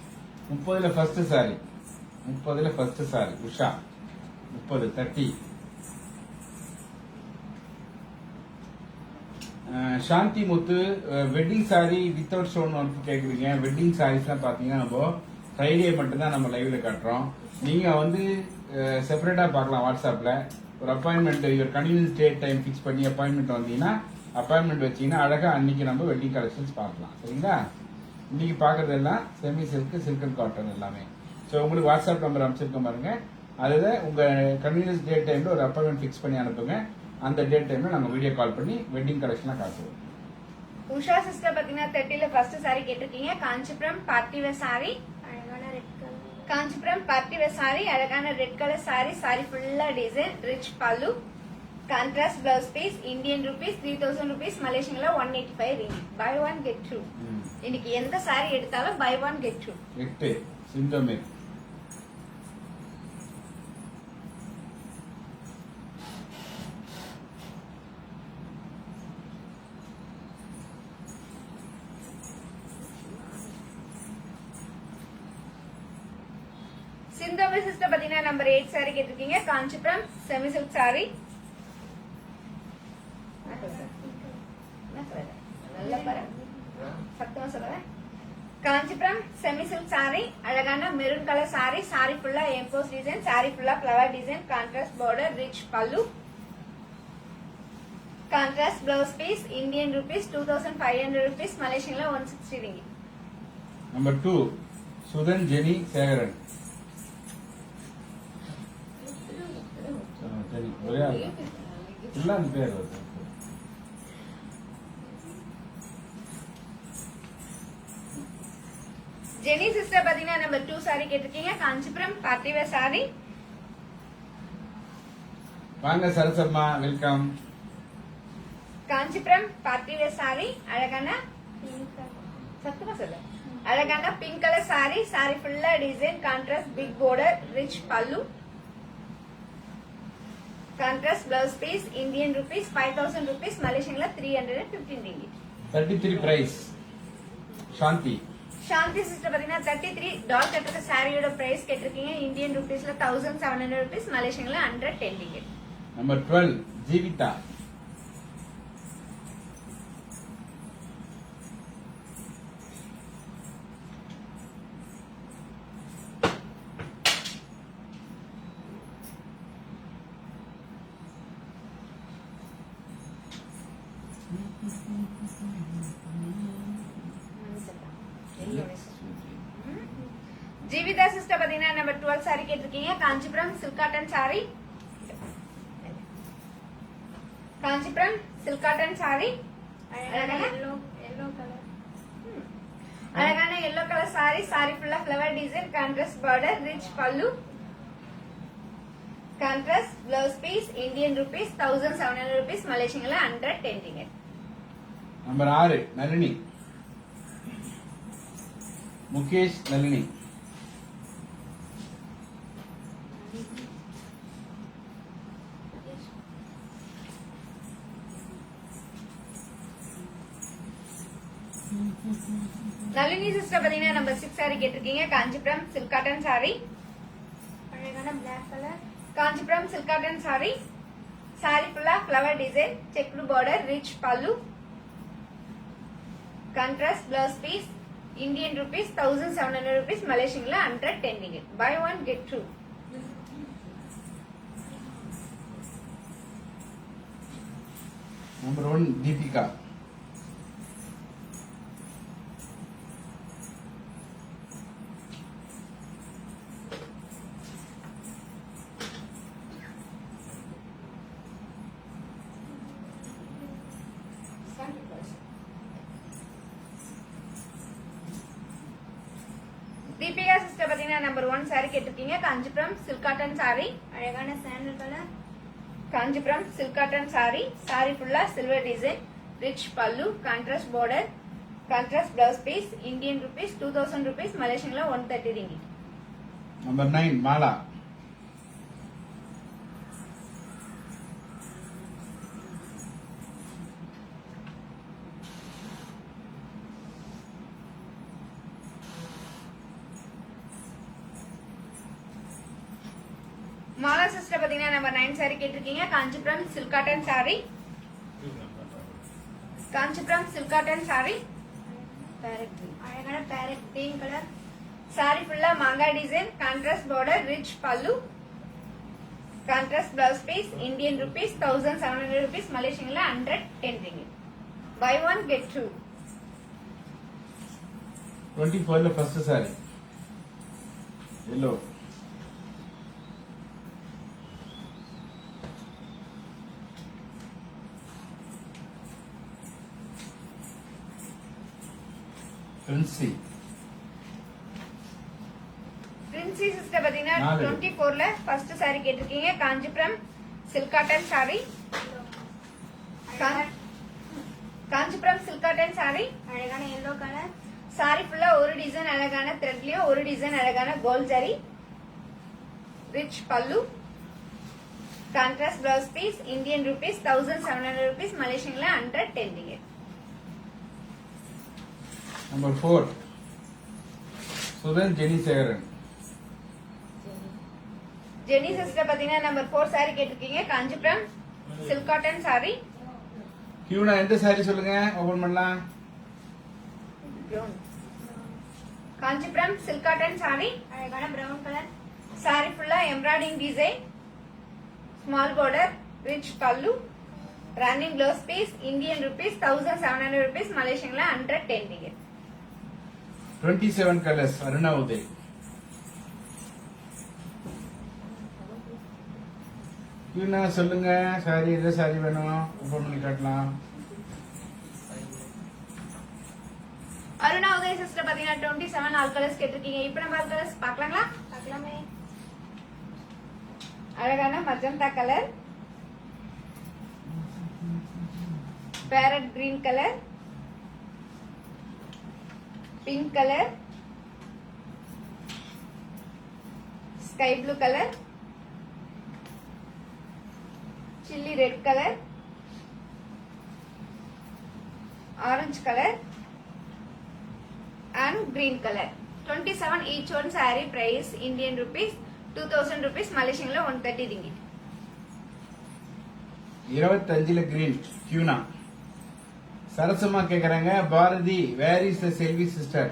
30ல first saree, 30ல first saree Usha 30 Shanthi Muthu wedding saree without stone work கேக்குறீங்க. Wedding சாரீஸ்லாம் பாத்தீங்கன்னா நம்ம Friday மட்டும்தான் நம்ம லைவ்ல காட்டுறோம். நீங்க வந்து செப்பரேட்டா பார்க்கலாம். வாட்ஸ்அப்ல ஒரு appointment your convenience date time fix பண்ணி அப்பாயின்மெண்ட் வந்தீங்கன்னா அப்பாயின்மெண்ட் வச்சீங்கன்னா அழகா அன்னைக்கு நம்ம வெட்டிங் கலெக்ஷன்ஸ் பார்க்கலாம். சரிங்களா? இன்னைக்கு பார்க்கறதெல்லாம் semi silk, silk and cotton எல்லாமே. ஸோ உங்களுக்கு வாட்ஸ்அப் நம்பர் அமைச்சிருக்க பாருங்க. அதில் உங்க கன்வீனியன்ஸ் டேட் டைம்ல ஒரு அப்பாயின்மெண்ட் ஃபிக்ஸ் பண்ணி அனுப்புங்க. அந்த டேட் டைம்ல நாங்க வீடியோ கால் பண்ணி வெட்டிங் கலெக்ஷன்லாம் காட்டுவோம். உஷா சிஸ்டர் பாத்தீங்கன்னா 30ல ஃபர்ஸ்ட் சாரி கேட்டிருக்கீங்க. காஞ்சிபுரம் பார்ட்டி வேர் சாரி, அழகான red colour. Kanchipuram party wear saree, அழகான ரெட் கலர் சாரி. சாரி ஃபுல்லா design, rich pallu, contrast blouse piece. Indian rupees 3000 ருபீஸ், மலேசியன்ல 185 ringgit. Buy one get two. இன்னைக்கு எந்த சாரி எடுத்தாலும் பை ஒன் கெட் டூ. 8 சிந்தமேர். சிந்தோமி சிஸ்டர் பாத்தீங்கன்னா நம்பர் 8 சாரி கேட்டிருக்கீங்க. Kanchipuram semi silk saree. நல்ல பாரு, சத்தமா சொல்லுவேன். காஞ்சிபுரம் செமி சில்க் சாரி, அழகான மெரூன் கலர் சாரி. சாரி ஃபுல்லா எம்போஸ் டிசைன், சாரி ஃபுல்லா flower design, contrast border, rich pallu, contrast blouse piece. Indian rupees 2500 rupees, மலேசியன்ல 160 ரிங்கி. நம்பர் 2 சுதன் ஜெனி சேகரன். சரி, ஒரே ஆள் எல்லாம் அந்த பேர் வருது. ஜெனி சிஸ்டர் பாத்தீங்கன்னா நம்பர் 2 சாரி கேட்டிருக்கீங்க. Kanchipuram party wear saree. வாங்க Sarasamma, welcome. Kanchipuram party wear saree, அழகான சத்தமா சொல்லு, அழகான பிங்க் கலர் சாரி. சாரி ஃபுல்லா design, contrast big border, rich pallu, contrast blouse piece. Indian rupees 5000 rupees, மலேசியன்ல 315 ringgit. 33 price. Shanthi. Shanthi sister பாத்தீங்கன்னா 33 டால் கட்டுற சாரியோட பிரைஸ் கேட்டிருக்கீங்க. இந்தியன் ருபீஸ்ல 1700 ருபீஸ், மலேசியன்ல 110 ringgit. Number 12 Jeevitha. Jeevitha sister பாத்தீங்கன்னா நம்பர் 12 சாரி கேட்டிருக்கீங்க. Kanchipuram silk cotton saree. Kanchipuram silk cotton saree, அழகான எல்லோ கலர் சாரி. சாரி ஃபுல்லா flower design, contrast border, rich pallu, contrast blouse piece. Indian rupees 1700 rupees, மலேசியன்ல 110 ringgit. Number 6 Nalini. Mukesh Nalini. Nalini sister பாத்தீங்கன்னா நம்பர் 6 சாரி கேட்டிருக்கீங்க. காஞ்சிபுரம் சில்க் காட்டன் சாரி, அழகான black colour. Kanchipuram silk cotton saree. Sorry ஃபுல்லா flower design, checked border, rich pallu, contrast blouse piece. Indian rupees 1700 rupees, மலேசியன்ல 110 ringgit. Buy one get two. Number 1 Deepika. Deepika sister பாத்தீங்கன்னா number 1 saree கேட்டிருக்கீங்க. Kanchipuram silk cotton saree, அழகான sandal colour. Kanchipuram silk cotton saree. Sorry ஃபுல்லா silver design, rich pallu, contrast border, contrast blouse piece. Indian rupees 2000 rupees, மலேசியன்ல 130 ringgit. Number 9 Mala. Mala sister பாத்தீங்கன்னா number 9 saree கேட்டிருக்கீங்க. Kanchipuram silk cotton saree. Kanchipuram silk cotton saree, அழகான parrot green colour. saree full manga design, contrast border, rich pallu, contrast blouse piece, Indian rupees 1700 rupees, Malaysian la 110 ringgit. Buy one get two. 24 first saree. Yellow. Princey. Princey sister பாத்தீங்கன்னா நாலு. 24 ல first saree கேட்டிருக்கீங்க. Kanchipuram silk cotton saree. காஞ்சிபுரம் silk cotton saree. அழகான yellow color. saree full ஒரு design அழகான த்ரெட்லயும் ஒரு டிசைன் அழகான gold zari. rich pallu. contrast blouse piece, Indian rupees 1700 rupees, Malaysian la 110 ringgit. Number 4. Sudan Jenny Sagaran. Jenny sister பாத்தீங்கன்னா number 4 saree கேட்டிருக்கீங்க. Kanchipuram silk cotton saree. கியூனா எந்த saree சொல்லுங்க ஓபன் பண்ணலாம். Kanchipuram silk cotton saree. அழகான brown color. saree full embroidering design. small border, rich pallu. running blouse piece, Indian rupees 1700 rupees, Malaysian la 110 ringgit. 27 colors Aruna Uday. கியூனா சொல்லுங்க saree எந்த saree வேணும் open பண்ணி காட்டலாம். Aruna Udaya sister பாத்தீங்கன்னா 27 all colours கேட்டிருக்கீங்க. இப்போ நம்ம ஆல் கலர்ஸ் பார்க்கலாங்களா? பார்க்கலாமே. அழகான magenta colour, parrot green colour, pink colour, sky blue colour, chilli red colour, orange colour and green color. 27 each one saree price Indian rupees 2000 rupees, Malaysian la 130 ringgit. 25ல green கியூனா. சரசமா கேக்குறாங்க Bharathi where is the Selvi sister.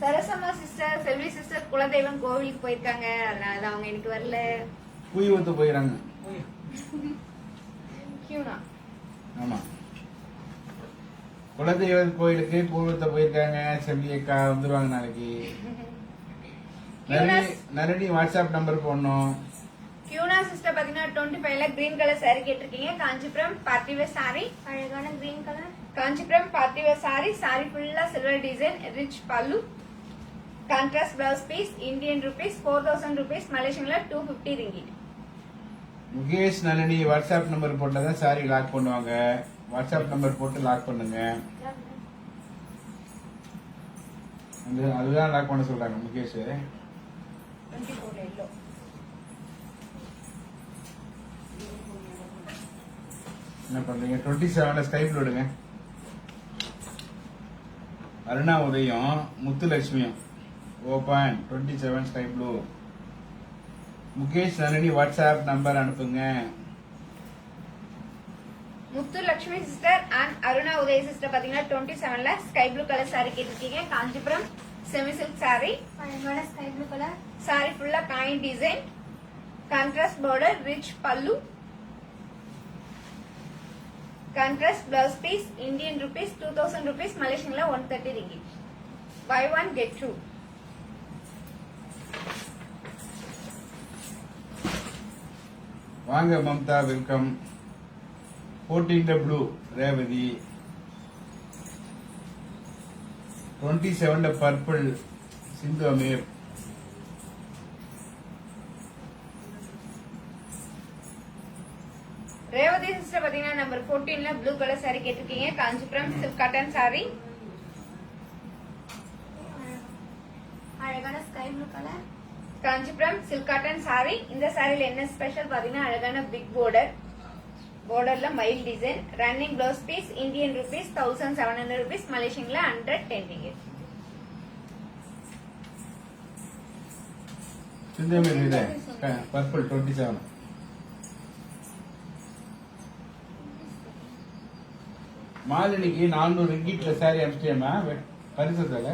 Sarasamma sister, Selvi sister குலதெய்வம் கோவிலுக்கு போயிருக்காங்க. அதனால தான் அவங்க எனக்கு வரல. பூய் ஊத்து போயிறாங்க. கியூனா. ஆமா. குலதெய்வ கோயிலுக்கு பூர்வத்தை போயிருக்காங்க. செல்வி அக்கா வந்துருவாங்க நாளைக்கு. நரணி வாட்ஸ்அப் நம்பர் போடணும். கியூனா சிஸ்டர் பாத்தீங்கன்னா 25 ல கிரீன் கலர் saree கேட்டிருக்கீங்க. Kanchipuram party wear saree. அழகான green colour. Kanchipuram party wear saree. saree ஃபுல்லா silver design, rich pallu, contrast blouse piece, Indian rupees 4000 rupees, Malaysian la 250 ringgit. Mukesh Nalini WhatsApp number போட்டதான் சாரி லாக் பண்ணுவாங்க. வாட்ஸ்அப் நம்பர் போட்டு lock பண்ணுங்க. அதுதான் லாக் பண்ண சொல்றாங்க முகேஷ். 24 yellow. என்ன பண்றீங்க? 27ல ஸ்கை ப்ளூ எடுங்க. அருணா உதயம் முத்துலட்சுமியும் open 27 sky blue. Mukesh Nalini WhatsApp number அனுப்புங்க. Muthu Lakshmi sister and Aruna Udaya sister பாத்தீங்கன்னா 27 ல ஸ்கை ப்ளூ கலர் saree கேட்டிருக்கீங்க. Kanchipuram semi silk saree. அழகான ஸ்கை ப்ளூ கலர். saree ஃபுல்லா coin design, contrast border, rich pallu, contrast blouse piece, Indian rupees 2000 rupees, Malaysian la 130 ringgit. Buy one get two. வாங்க Mamta welcome. 14ல blue Revathi. 27ல purple Sindhu Ameer. Revathi sister பாத்தீங்கன்னா number 14 ல blue colour saree கேட்டிருக்கீங்க. Kanchipuram silk cotton saree. அழகான sky blue colour. Kanchipuram silk cotton saree. இந்த சாரில என்ன special பாத்தீங்கன்னா அழகான பிக் border, borderல மயில் design, running blouse piece, Indian rupees 1700 rupees, Malaysian la 110 ringgit. Sindhu Ameer இது பர்பிள் 27. மாலினிக்கு 400 ரிங்கிட்ல சாரி அனுப்பிச்சியமா? பரிசுத்தல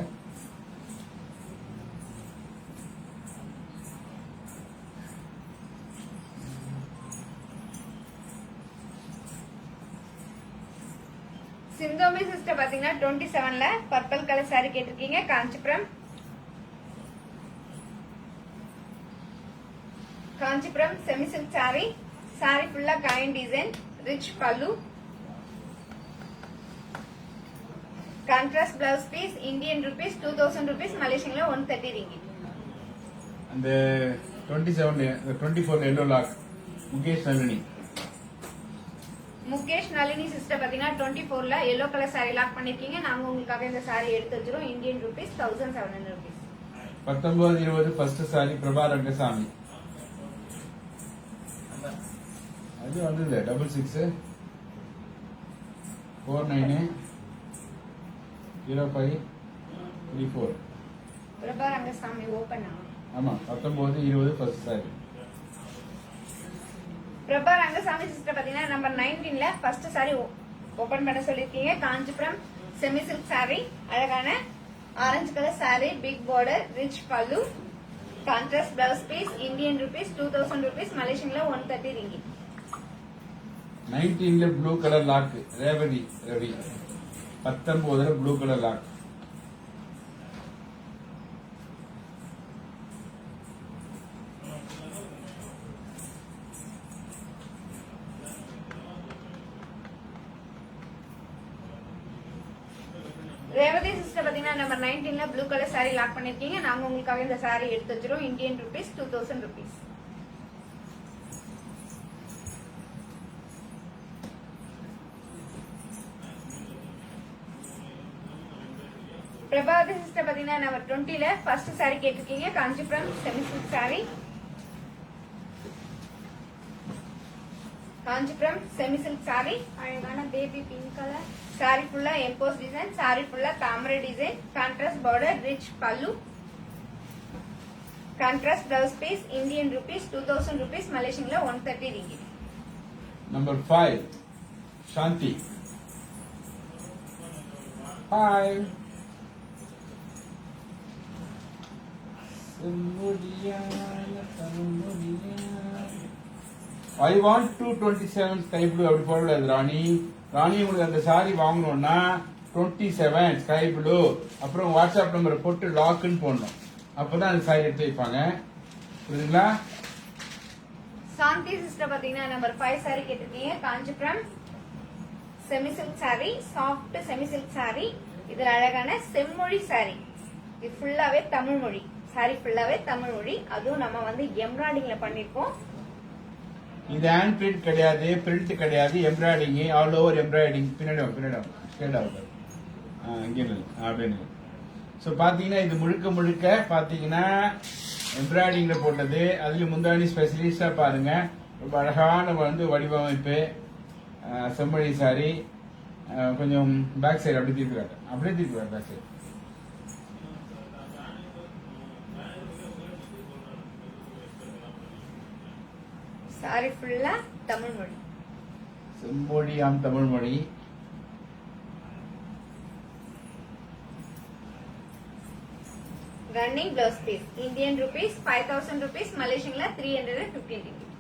சிந்தோமி சிஸ்டர் பாத்தீங்கன்னா 27ல பர்பிள் கலர் saree கேட்டிருக்கீங்க. காஞ்சிபுரம் செமி சில்க் saree ஃபுல்லா coin design, rich pallu, contrast blouse piece, Indian rupees 2000 rupees, மலேசியன்ல 130 ringgit. அந்த 27 24 yellow lock Mukesh Nalini sister பாத்தீங்கன்னா 24ல எல்லோ கலர் saree லாக் பண்ணிருக்கீங்க. நாங்க உங்களுக்காக இந்த saree எடுத்து வச்சிரோம். Indian rupees 1700 rupees. 19-20 first saree Prabha Rangasamy. அது வந்து 66 49 05 34. பிரபா ரங்கசாமி ஓபன் ஆமா 19-20 ஃபர்ஸ்ட் சாரி. பிரபா ரங்கசாமி சிஸ்டர் பாத்தீங்கன்னா நம்பர் 19ல ஃபர்ஸ்ட் saree ஓபன் பண்ண சொல்லிருக்கீங்க. காஞ்சிபுரம் செமி சில்க் saree, அழகான orange colour saree, big border, rich pallu, contrast blouse piece, Indian rupees 2000 rupees, மலேசியன்ல 130 ringgit. 19ல blue colour lock Revathi Ravi. 19ல blue colour lock. Revathi sister பாத்தீங்கன்னா நம்பர் 19ல ப்ளூ கலர் saree லாக் பண்ணிருக்கீங்க. நாங்க உங்களுக்காக இந்த saree எடுத்து வச்சிரோம். Indian rupees 2000 rupees. Prabhavati sister பாத்தீங்கன்னா நம்பர் 20ல ஃபர்ஸ்ட் saree கேட்டிருக்கீங்க. காஞ்சிபுரம் செமி சில்க் saree, அழகான பேபி பிங்க் கலர் saree ஃபுல்லா எம்போஸ் டிசைன், saree ஃபுல்லா தாமரை design, contrast border, rich pallu, contrast blouse piece, Indian rupees 2000 rupees, மலேசியன்ல 130 ringgit. Number 5 Shanthi. 5 I want 227 sky blue அப்படி போடக்கூடாது ராணி. ராணி உங்களுக்கு அந்த சாரி வாங்கணும்னா 27 ஸ்கை ப்ளூ அப்புறம் வாட்ஸ்அப் நம்பர் போட்டு லாக்னு போடணும். அப்பதான் அந்த சாரி எடுத்து வைப்பாங்க. புரியுதுங்களா? சாந்தி சிஸ்டர் பாத்தீங்கன்னா நம்பர் 5 saree கேட்டிருக்கீங்க. Kanchipuram semi silk saree, soft semi silk saree. இதுல அழகான செம்மொழி saree. இது ஃபுல்லாவே தமிழ் மொழி. saree ஃபுல்லாவே தமிழ் மொழி. அதுவும் நம்ம வந்து எம்ப்ராய்டிங்ல பண்ணிருக்கோம். இது ஹேண்ட் பிரிண்ட் கிடையாது, பிரிண்ட் கிடையாது, எம்ப்ராய்டிங் ஆல் ஓவர் எம்ப்ராய்டிங். பின்னாடி இங்கே அப்படின்னு. ஸோ பார்த்தீங்கன்னா இது முழுக்க பார்த்தீங்கன்னா எம்ப்ராய்டிங்ல போட்டது. அதுல முந்தாணி ஸ்பெஷலிஸ்டா பாருங்க. ரொம்ப அழகான வந்து வடிவமைப்பு. செம்மொழி சாரி. கொஞ்சம் பேக் சைடு அப்படியே திருப்பிக்காரு பேக் சைடு. saree ஃபுல்லா தமிழ் மொழி. செம்மொழியாம் தமிழ் மொழி. Running blouse piece, Indian rupees 5000 rupees, மலேசியன்ல 315 ringgit.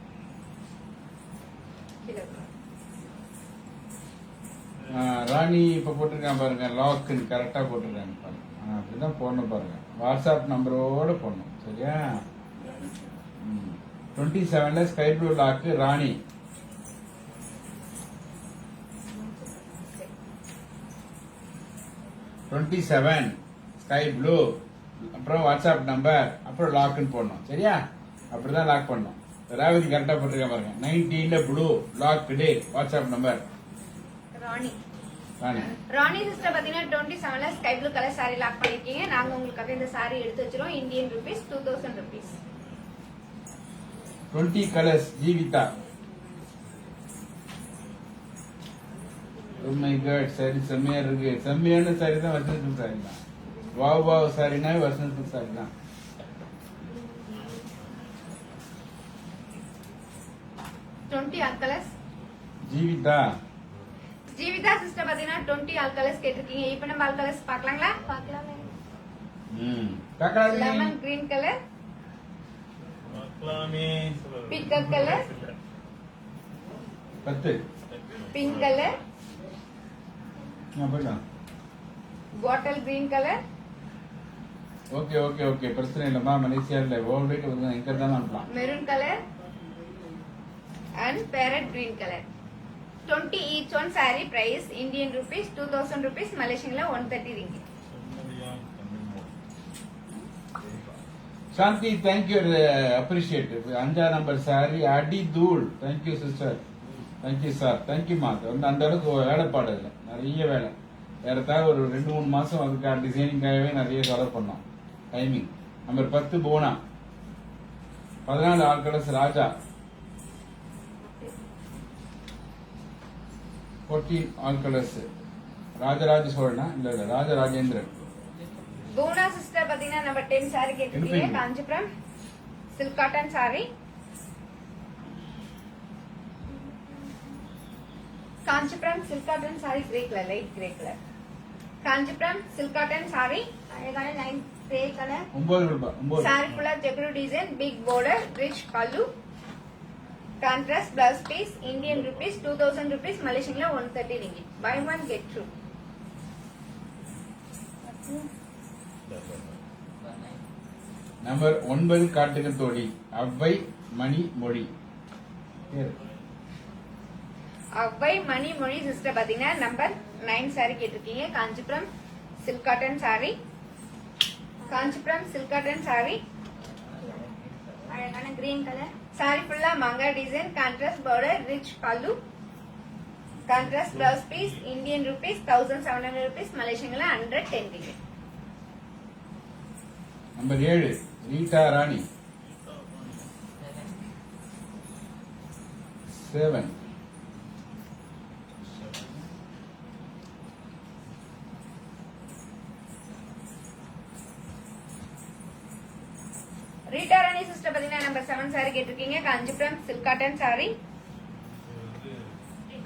ராணி இப்ப போட்டிருக்கான் பாருங்க, லாக் கரெக்டா போட்டிருக்காங்க பாருங்க. அப்படிதான் போடணும் பாருங்க. வாட்ஸ்அப் நம்பரோட போடணும். சரியா? 27ல ஸ்கை ப்ளூ லாக் ராணி. ஸ்கை ப்ளூ அப்புறம் வாட்ஸ்அப் நம்பர் அப்புறம் லாக்னு போடணும். சரியா? அப்படிதான் லாக் பண்ணணும். ரேவதி கரெக்டா போட்டிருக்கேன் பாருங்க. 19ல blue lock WhatsApp number Rani sister பாத்தீங்கன்னா 27ல sky blue colour saree lock பண்ணிருக்கீங்க. நாங்க உங்களுக்காக இந்த saree எடுத்து வச்சிரோம். Indian rupees 2000 rupees. 20 colours Jeevitha. Oh my god, saree செம்மையா இருக்கு. செம்மையான சாரி தான் வசந்த சாரி தான். வாவ் சாரினா வசந்த சாரி தான். 20 கலர்ஸ் ஜீவிதா. ஜீவிதா சிஸ்டர் பாத்தீங்கன்னா 20 ஆல் கலர்ஸ் கேட்டிருக்கீங்க. இப்போ நம்ம ஆல் கலர்ஸ் பார்க்கலாங்களா? பார்க்கலாமே. லெமன் கிரீன் கலர், பார்க்கலாமே. பீகாக் கலர், 10 பிங்க் கலர், போயிடலாம். Bottle green colour, okay okay okay, பிரச்சனை இல்லம்மா. மலேசியாவில் ஓவர் வெயிட் வந்து எங்க இருந்தாலும் அனுப்பலாம். Maroon colour and parrot green colour. 20 each one saree price Indian rupees 2000 rupees, Malaysian 130 ringgit. Shanti, thank you, appreciate. 5 number sorry அடி தூள். தேங்க்யூ சிஸ்டர், தேங்க்யூ சார், தேங்க்யூமா. வந்து அந்த அளவுக்கு வேலைப்பாடு இல்லை, நிறைய வேலை. ஏறத்தாழ ஒரு 2-3 மாசம் அதுக்காக டிசைனிங்காகவே நிறைய கவர் பண்ணோம். டைமிங். நம்பர் 10 போனா, 14 ஆல் கலர்ஸ் ராஜா, 14 ஆல் கலர்ஸ் ராஜராஜ சோழனா இல்ல இல்ல ராஜராஜேந்திரன். பூனா சிஸ்டர் பாத்தீங்கன்னா நம்பர் 10 saree கேட்டிருக்கீங்க. எடுப்பீங்க. Kanchipuram silk cotton saree, Kanchipuram silk cotton saree grey colour, light grey colour. Kanchipuram silk cotton saree அழகான லைட் கிரே கலர். 9 ரூபாய். 9 saree full of jagru design, big border, rich pallu, contrast blouse piece, Indian rupees 2000 rupees, Malaysian 130 ringgit. Buy one get two. Number 9 காட்டுக தோடி, அவ்வை மணி மொழி. அவ்வை மணி மொழி sister பாத்தீங்கன்னா number 9 saree கேட்டிருக்கீங்க. Kanchipuram silk cotton saree, Kanchipuram silk cotton saree அழகான green colour. saree ஃபுல்லா மங்கா design, contrast border, rich pallu, contrast blouse piece, Indian rupees 1700 rupees, Malaysian 110 ringgit. Number 7 Rita Rani, 7 Rita Rani sister பாத்தீங்கன்னா நம்பர் 7 saree கேட்டிருக்கீங்க. Kanchipuram silk cotton saree,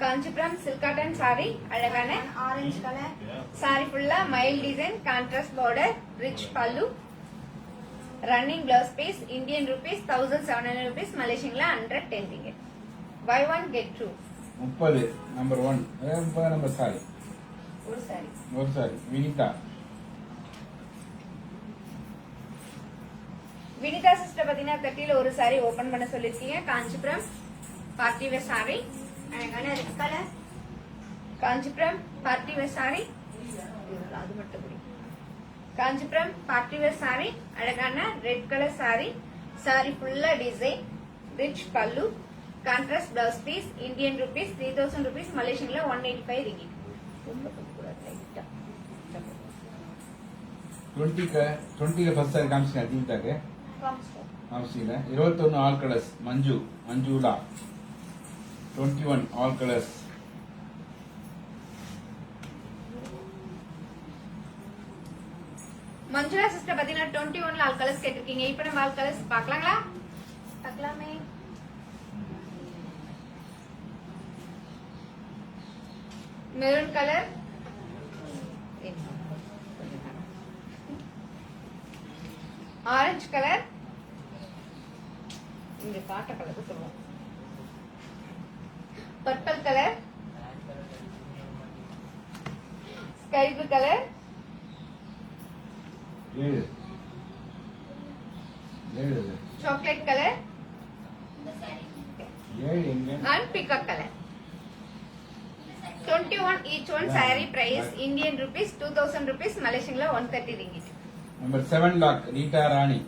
Kanchipuram silk cotton saree அழகான orange colour. saree ஃபுல்லா மைல் design, contrast border, rich pallu, running blouse piece, Indian rupees 1700 rupees, Malaysian 110 ringgit. Buy one get two. 30 number 1. 30 number saree, ஒரு saree. ஒரு saree. Vinitha, Vinitha sister பாத்தீங்கன்னா 30ல ஒரு saree open பண்ண சொல்லிருக்கீங்க. காஞ்சிபுரம் பார்ட்டி வேர் saree அழகான red colour. Kanchipuram party wear saree, அது மட்டும் பிடிக்கும். காஞ்சிபுரம் பார்ட்டி வேர் saree அழகான ரெட் கலர் saree. saree ஃபுல்லா design, rich pallu, contrast blouse piece, Indian rupees 3000 rupees, Malaysian 185 ringgit. ரொம்ப கூடாது லைட்டா. 20ல ஃபர்ஸ்ட் சாரி காமிச்சிங்க. தீவிதாக்கு காமிச்சிங்க. 21 all colours Manju, Manjula, 21 all colours. Manjula sister பாத்தீங்கன்னா 21ல ஆல் கலர்ஸ் கேட்டிருக்கீங்க. இப்போ நம்ம ஆல் கலர்ஸ் பார்க்கலாங்களா? பார்க்கலாமே. மெரூன் கலர், ஆரஞ்சு கலர், இங்க காட்ட கலர் சொல்லுவோம், purple colour, sky blue colour, 7 chocolate colour 7 எங்க? and peacock color. 21 each one saree price Indian rupees 2000 rupees, Malaysian 130 ringgit. Number 7 lock Rita Rani,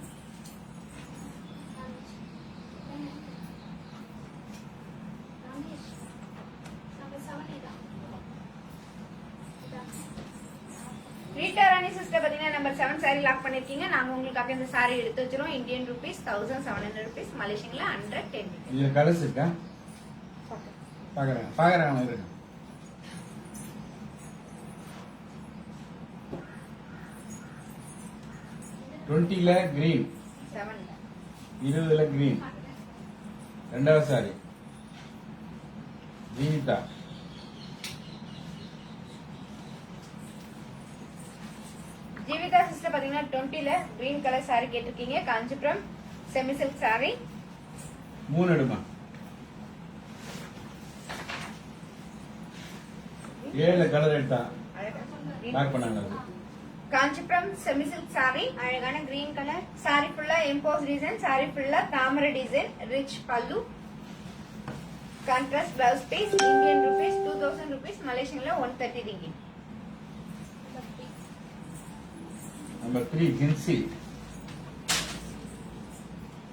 Rita Rani sister பாத்தீங்கன்னா நம்பர் 7 saree லாக் பண்ணிருக்கீங்க. நாங்க உங்களுக்காக இந்த saree எடுத்து வச்சிரோம். Indian rupees 1700 rupees, Malaysian 110 ringgit. இதுல colours இருக்கா? பாக்குறேன் இருக்கு. ல கிரீன், 7 20ல கிரீன். ரெண்டாவது சாரி ஜீவிதா, ஜீவிதா சிஸ்டர் பாத்தீங்கன்னா 20ல கிரீன் கலர் saree கேட்டிருக்கீங்க. Kanchipuram semi silk saree. 3 எடுமா 7 கலர் எடுத்தா பேக் பண்ணாங்க அது. Kanchipuram semi silk saree. அழகான கிரீன் கலர் saree ஃபுல்லா எம்போஸ் டிசைன். saree ஃபுல்லா தாமரை design. Rich pallu. Contrast blouse piece. Indian rupees 2000 rupees. மலேசியன்ல 130 ringgit. Number 3 Jincy.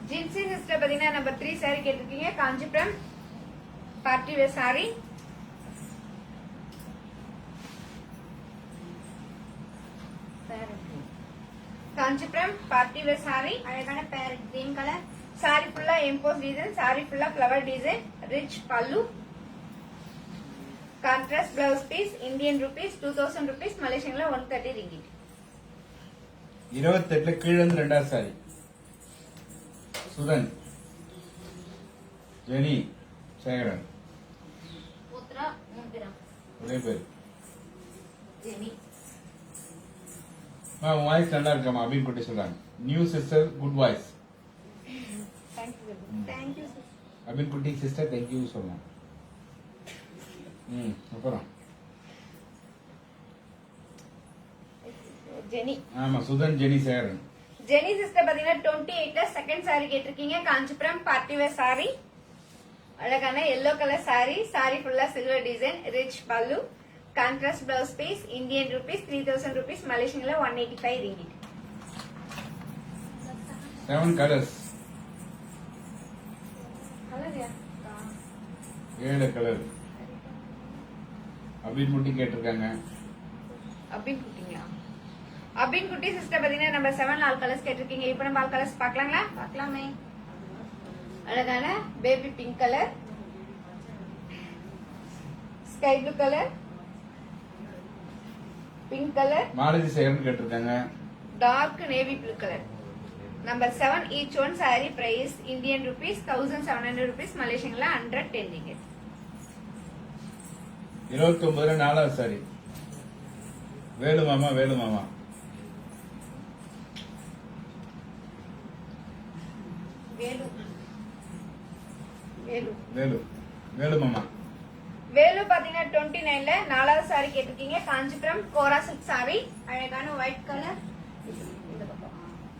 Jincy sister பாத்தீங்கன்னா நம்பர் 3 saree கேட்டிருக்கீங்க. Kanchipuram party wear saree. Kanchipuram party wear saree. அழகான பேரட் கிரீன் கலர். saree ஃபுல்லா emboss design. saree ஃபுல்லா flower design. Rich pallu. Contrast blouse piece. Indian rupees 2000 rupees. மலேசியன்ல 130 ringgit. 28ல கீழ இருந்து ரெண்டாவது சாரி. சுதன் ஜெனி சேகரன் உத்ரா முந்திரா ஒரே பேர். ஜெனி. உன் வாய்ஸ் நல்லா இருக்காமா அப்படின்னு குட்டி சொல்றாங்க. New sister good voice. Thank you Abin குட்டி சிஸ்டர் தேங்க்யூ சொல்லலாம். அப்புறம் ஜெனி. ஆமா சுதன் ஜெனி சேகரன். ஜெனி சிஸ்டர் பாத்தீங்கன்னா 28ல செகண்ட் saree கேட்டிருக்கீங்க. Kanchipuram party wear saree. அழகான எல்லோ கலர் saree. saree ஃபுல்லா silver design. Rich pallu. Contrast blouse piece. Indian rupees 3000 rupees. மலேசியன்ல 185 ரிங்கிட். 7 கலர்ஸ். 7 கலர். அபின் குட்டி கேட்டிருக்காங்க. அபின் குட்டிங்களா? அபின் குட்டி சிஸ்டர் பாத்தீங்கன்னா நம்பர் 7 ஆல் கலர்ஸ் கேட்டிருக்கீங்க. இப்போ நம்ம ஆல் கலர்ஸ் பார்க்கலாங்களா? பார்க்கலாமே. அழகான baby pink colour, sky blue colour, pink colour, Malathi Sekaran கேட்டிருக்காங்க. Dark navy blue colour. Number 7 each one saree price Indian rupees 1700 rupees. மலேசியன்ல 110 ringgit. 29ல நாலாவது சாரி. வேலு மாமா வேலு மாமா. வேலு வேலு வேலு வேலு மாமா. வேலு பாத்தீங்கன்னா 29ல நாலாவது saree கேட்டிருக்கீங்க. Kanchipuram kora silk saree. அழகான white colour.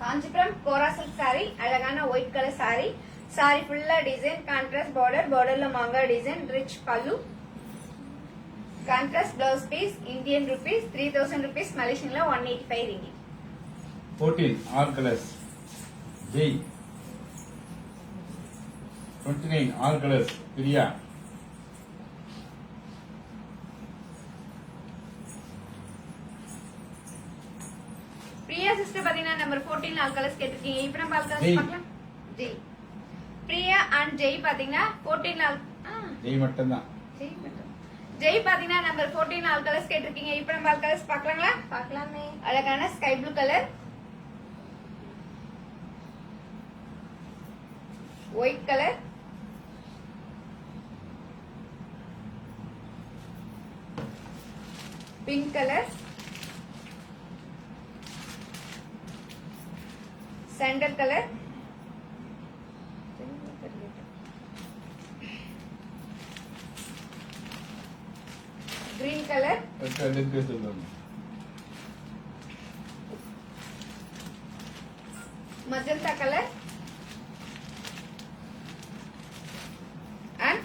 Kanchipuram kora silk saree. அழகான ஒயிட் கலர் saree. saree ஃபுல்லா டிசைன். Contrast border. பார்டர்ல மாங்கா design. Rich pallu. Contrast blouse piece. Indian rupees 3000 rupees. மலேசியன்ல 185 ringgit. 14 all colours. Jai. 29 all colours. Priya. Priya sister பாத்தீங்கன்னா நம்பர் 14 ஆல் கலர்ஸ் கேட்டிருக்கீங்க. இப்போ நம்ம ஆல் கலர்ஸ் ஜெய். பார்க்கலாம். ஜெய். பிரியா அண்ட் ஜெய் பாத்தீங்கன்னா 14 ஆல் ஜெய் மட்டும்தான். ஜெய் பாத்தீங்கன்னா நம்பர் 14 ஆல் கலர்ஸ் கேட்டிருக்கீங்க. இப்போ நம்ம ஆல் கலர்ஸ் பார்க்கலாங்களா? பார்க்கலாமே. அழகான sky blue colour, white colour, pink colour, sandal colour, green colour, magenta color and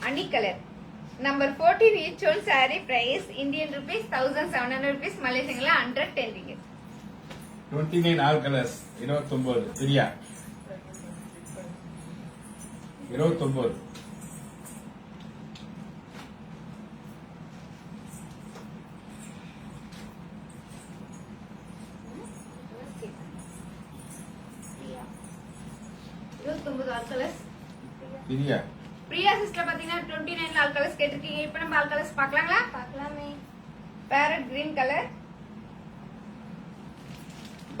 honey color. Number 14 each one saree price Indian rupees 1700 rupees. Malaysian la 110 ringgit. 29 all colours. 29 Priya. 29 all colours. Priya. Priya sister பாத்தீங்கன்னா 29 all colours கேட்டிருக்கீங்க. இப்போ நம்ம all colours பார்க்கலாங்களா? பார்க்கலாமே. Parrot green colour,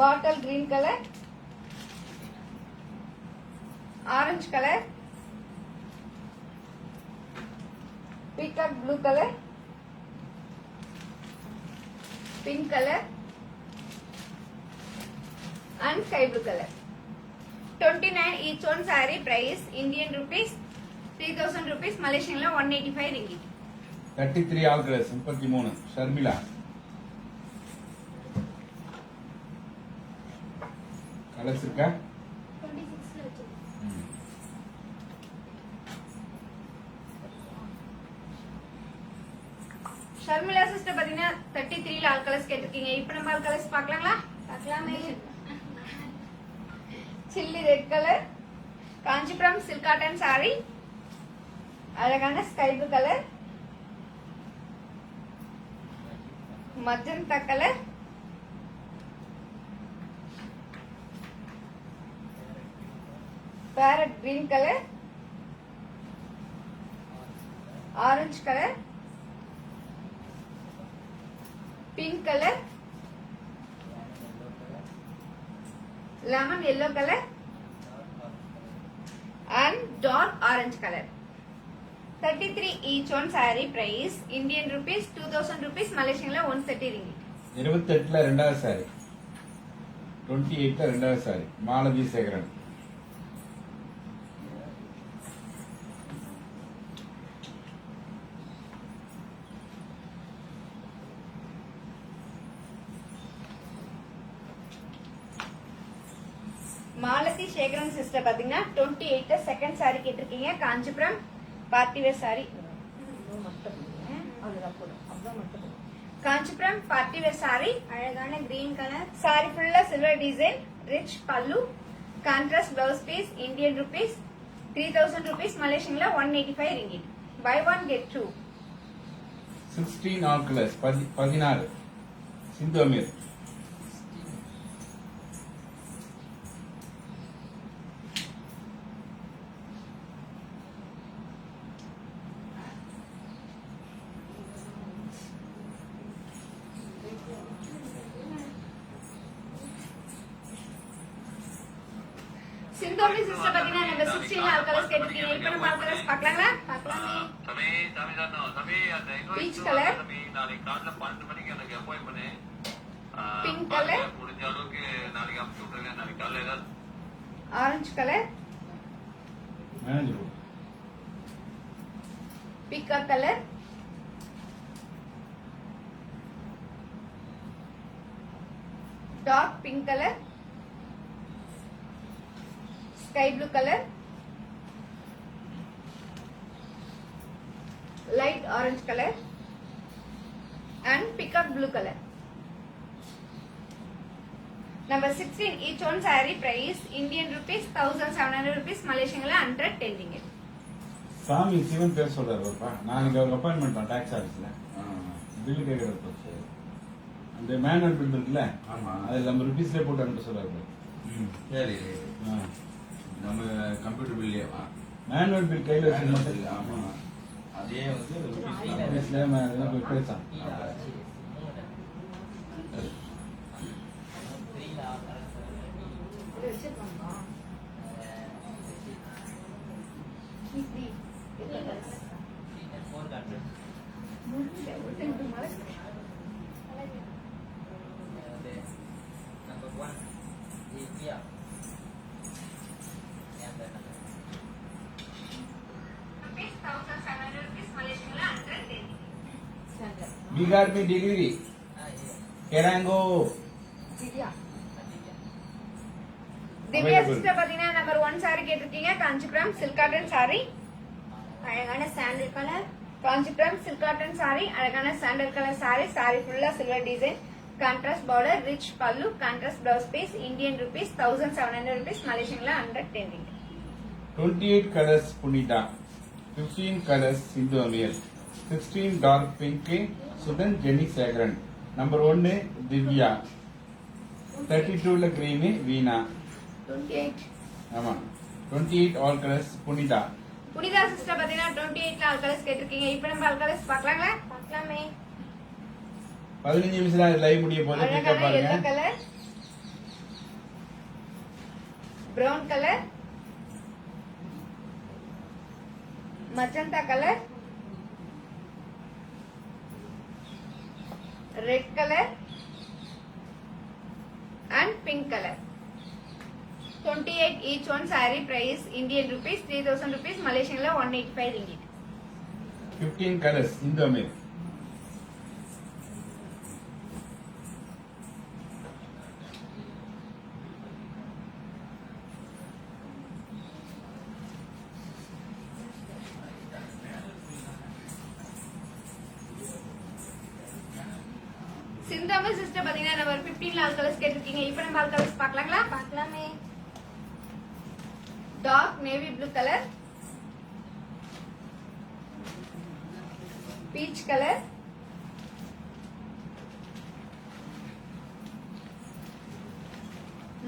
bottle green colour, orange colour, peacock blue colour, pink colour, and sky blue color. 29 each one saree price Indian rupees 3000 rupees, Malaysian la 185 ringgit. 33 all colours 33 Sharmila colours இருக்கா 26 ல வச்சு. Sharmila sister பாத்தீங்கன்னா 33 ல all colours கேட்டிருக்கீங்க. இப்போ நம்ம all colours பார்க்கலாங்களா? பார்க்கலாமே. Chilli red colour, Kanchipuram silk cotton saree, அழகான sky blue colour, magenta colour, parrot green colour, orange colour, pink colour, lemon yellow color and dark orange color. 33 each one saree price Indian rupees 2000 rupees, Malaysian la 130 ringgit. 28ல ரெண்டாவது சாரி 28ல ரெண்டாவது saree Malathi Sekaran Malathi Sekaran sister பாத்தீங்கன்னா 28 second saree கேட்டிருக்கீங்க. Kanchipuram party wear saree. Kanchipuram party wear saree, அழகான green colour saree, ஃபுல்லா silver design, rich pallu, contrast blouse piece, Indian rupees 3000 rupees, Malaysian la 185 ringgit. Buy one get two. 16 all colours 16 சிந்து Amir சிந்தோமி sister பாத்தீங்கன்னா number 16 ல all colours கேட்டிருக்கீங்க. இப்போ நம்ம all colours பார்க்கலாங்களா? பார்க்கலாமே. Peach colour, நாளைக்கு காலைல 12 மணிக்கு எனக்கு அப்பாயின்மெண்ட். பிங்க் கலர், முடிஞ்ச அளவுக்கு நாளைக்கு அனுப்பிச்சு விட்டுருங்க. நாளைக்கு காலைல ஏதாவது ஆரஞ்சு கலர், மேனேஜர் peacock colour, dark pink colour, sky blue colour, light orange color and peacock blue color. Number 16 each one saree price Indian rupees 1700 rupees, Malaysian la 110 ringgit. சாமி சிவன் பேர் சொல்றாருப்பா நாளைக்கு அவருக்கு அப்பாயின்மெண்ட் தான் டாக்ஸ் ஆஃபீஸ்ல பில்லு கேட்கறது அந்த manual bill இருக்குல்ல ஆமா. அதில் நம்ம ருபீஸ்லேயே போட்டு அனுப்ப சொல்றாரு சரி நம்ம கம்ப்யூட்டர் பில்லையேவா மேனுவல் பில் கையில் வச்சு மட்டும் ஆமா அதே வந்து ஆஃபீஸ்ல இதெல்லாம் போய் பேசான் बिहार में डिलीवरी केरांगो திவ்யா சிஸ்டர் பாத்தீங்கன்னா நம்பர் 1 saree கேட்டிருக்கீங்க. காஞ்சிபுரம் சில்க் காட்டன் saree, அழகான sandal colour, Kanchipuram silk cotton saree, அழகான சாண்டல் கலர் saree, saree ஃபுல்லா silver design, contrast border, rich pallu, contrast blouse piece, Indian rupees 1700 rupees, Malaysian la 110 ringgit. 28 colors Punita, 15 colors Sindhu Amir, 16 dark pink Sudan Jenny Sagaran, number 1 Divya, 32 la green Veena, 28 ஆமா 28 all colors Punita. Punitha sister பாத்தீங்கன்னா 28 ல all colours கேட்டிருக்கீங்க. இப்போ நம்ம all colours பார்க்கலாங்களா? பார்க்கலாமே. 15 நிமிஷம் live முடிய போகுது கிளிக் அழகான பாருங்க. yellow colour, brown colour, magenta colour, red colour and pink colour. 28 each one saree price Indian rupees 3000 rupees Malaysian la 185 ringgit. 15 colors இந்த மாதிரி. சிந்தாம சிஸ்டர் பாத்தீங்கன்னா நம்பர் 15 ஆல் கலர்ஸ் கேட்டிருக்கீங்க. இப்போ நம்ம ஆல் கலர்ஸ் பார்க்கலாங்களா? பார்க்கலாமே. Dark navy blue colour, peach colour,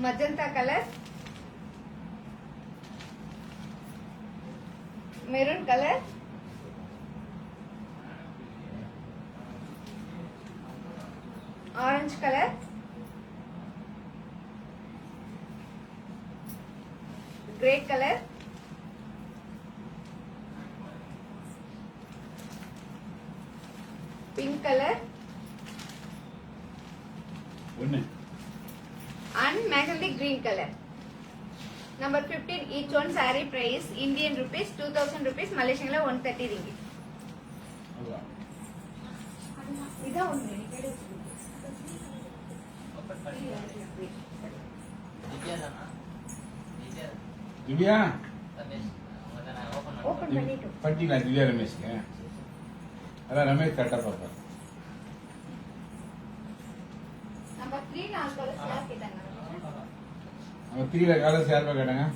magenta colour, maroon colour, orange colour, grey colour, pink colour ஒன்னு and magenta green color. Number 15 each one saree price Indian rupees 2000 rupees Malaysian la 130 ringgit. இதா ஒன்னு open ಮಾಡಿ ದಿವ್ಯಾನಾ ದಿವ್ಯಾ திவ்யா ರಮೇಶ್ ಅದನ್ನ open ಮಾಡಿ open பண்ணிட்டு பட்டிங்களா திவ்யா ரமேஷ்க்கு? அதான் ரமேஷ் கரெக்டா பார்ப்பார். நம்பர் 3 நாலு கலர்ஸ் யார் கேட்டாங்க? அவங்க 3ல கலர்ஸ் யார் கேட்டாங்க?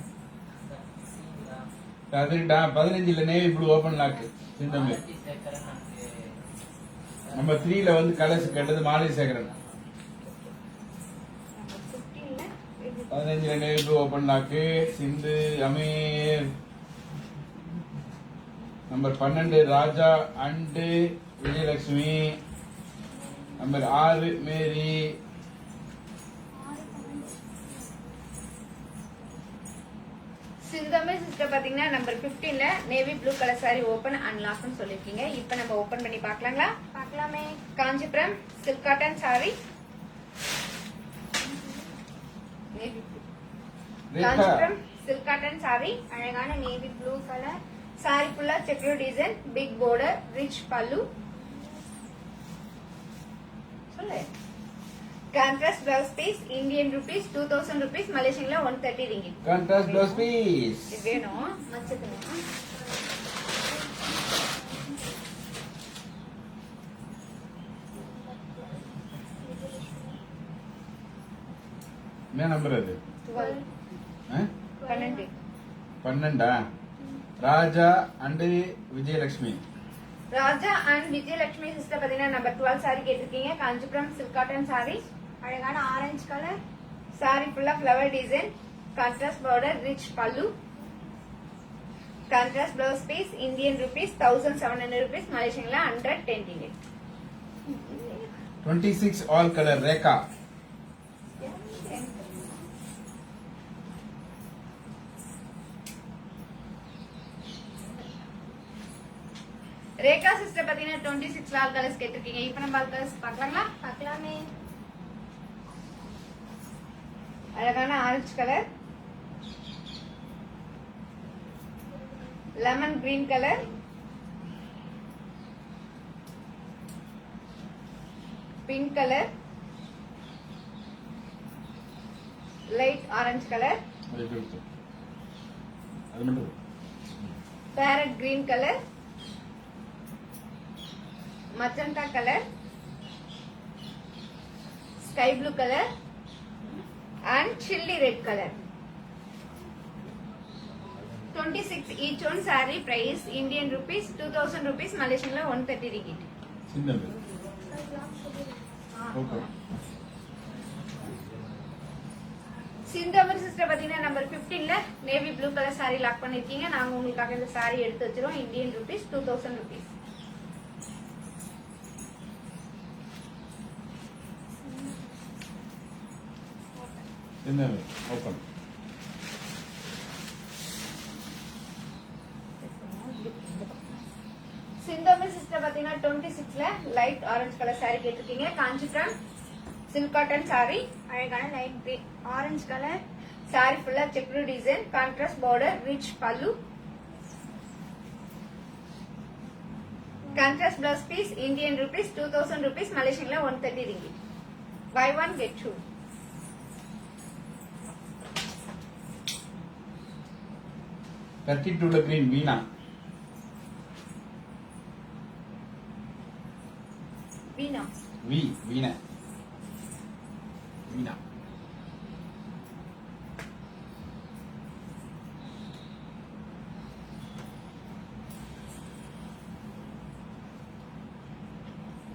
அதுக்கிட்ட 15ல நேவி ப்ளூ ஓபன் லாக் சிந்தமே. நம்ம 3ல வந்து கலர்ஸ் கேட்டது மாலை சேகரன். நம்பர் 15ல 15ல navy blue open lock Sindhu Ameer. Number 12 Raja and Vijayalakshmi. Number 6 Mary. சிந்தமே சிஸ்டர் பாத்தீங்கன்னா நம்பர் 15ல navy blue colour saree open and லாக்னு சொல்லிருக்கீங்க. இப்போ நம்ம ஓபன் பண்ணி பார்க்கலாங்களா? பார்க்கலாமே. Kanchipuram silk cotton saree. Navy blue. Kanchipuram silk cotton saree அழகான நேவி ப்ளூ கலர். saree ஃபுல்லா checked design, big border, rich பல்லு. சொல்லு. Contrast blouse piece Indian rupees 2000 rupees Malaysian la 130 ringgit. Contrast blouse piece. இது வேணும் மச்சக்கணும். என்ன நம்பர் அது? 12 ஆ? 12 12ஆ? Raja and Vijayalakshmi. Raja and Vijayalakshmi sister பாத்தீங்கன்னா நம்பர் 12 saree கேட்டிருக்கீங்க. காஞ்சிபுரம் சில்க் காட்டன் saree அழகான ஆரஞ்சு கலர். saree ஃபுல்லா flower design, contrast border, rich pallu. Contrast blouse piece Indian rupees 1700 rupees Malaysian la 110 ringgit. 26 all colour Rekha. Rekha sister பாத்தீங்கன்னா 26 ஆல் கலர்ஸ் கேட்டிருக்கீங்க. இப்போ நம்ம ஆல் கலர்ஸ் பார்க்கலாங்களா? பார்க்கலாமே. அழகான orange colour, lemon green colour, pink colour, light orange colour, அது மட்டும் farad green colour, magenta colour, sky blue colour and chilli red color. 26 each one saree price Indian rupees 2000 rupees Malaysian la 130 ringgit. சிந்தமே. Okay. சிந்தாமர் sister பாத்தீங்கன்னா number 15ல navy blue colour saree lock பண்ணிருக்கீங்க. நாங்க உங்களுக்காக இந்த saree எடுத்து வச்சிரோம். Indian rupees 2000 rupees. சிந்தமே ஓபன். சிந்தாமர் சிஸ்டர் பாத்தீங்கன்னா 26ல லைட் ஆரஞ்சு கலர் saree கேட்டிருக்கீங்க. காஞ்சிபுரம் சில்க் காட்டன் saree அழகான light green orange colour. saree full of checkered design, contrast border, rich pallu. Contrast blouse piece, Indian rupees 2000 rupees, Malaysian la 130 ringgit. Buy one get two. $32 green Veena. Veena. Veena.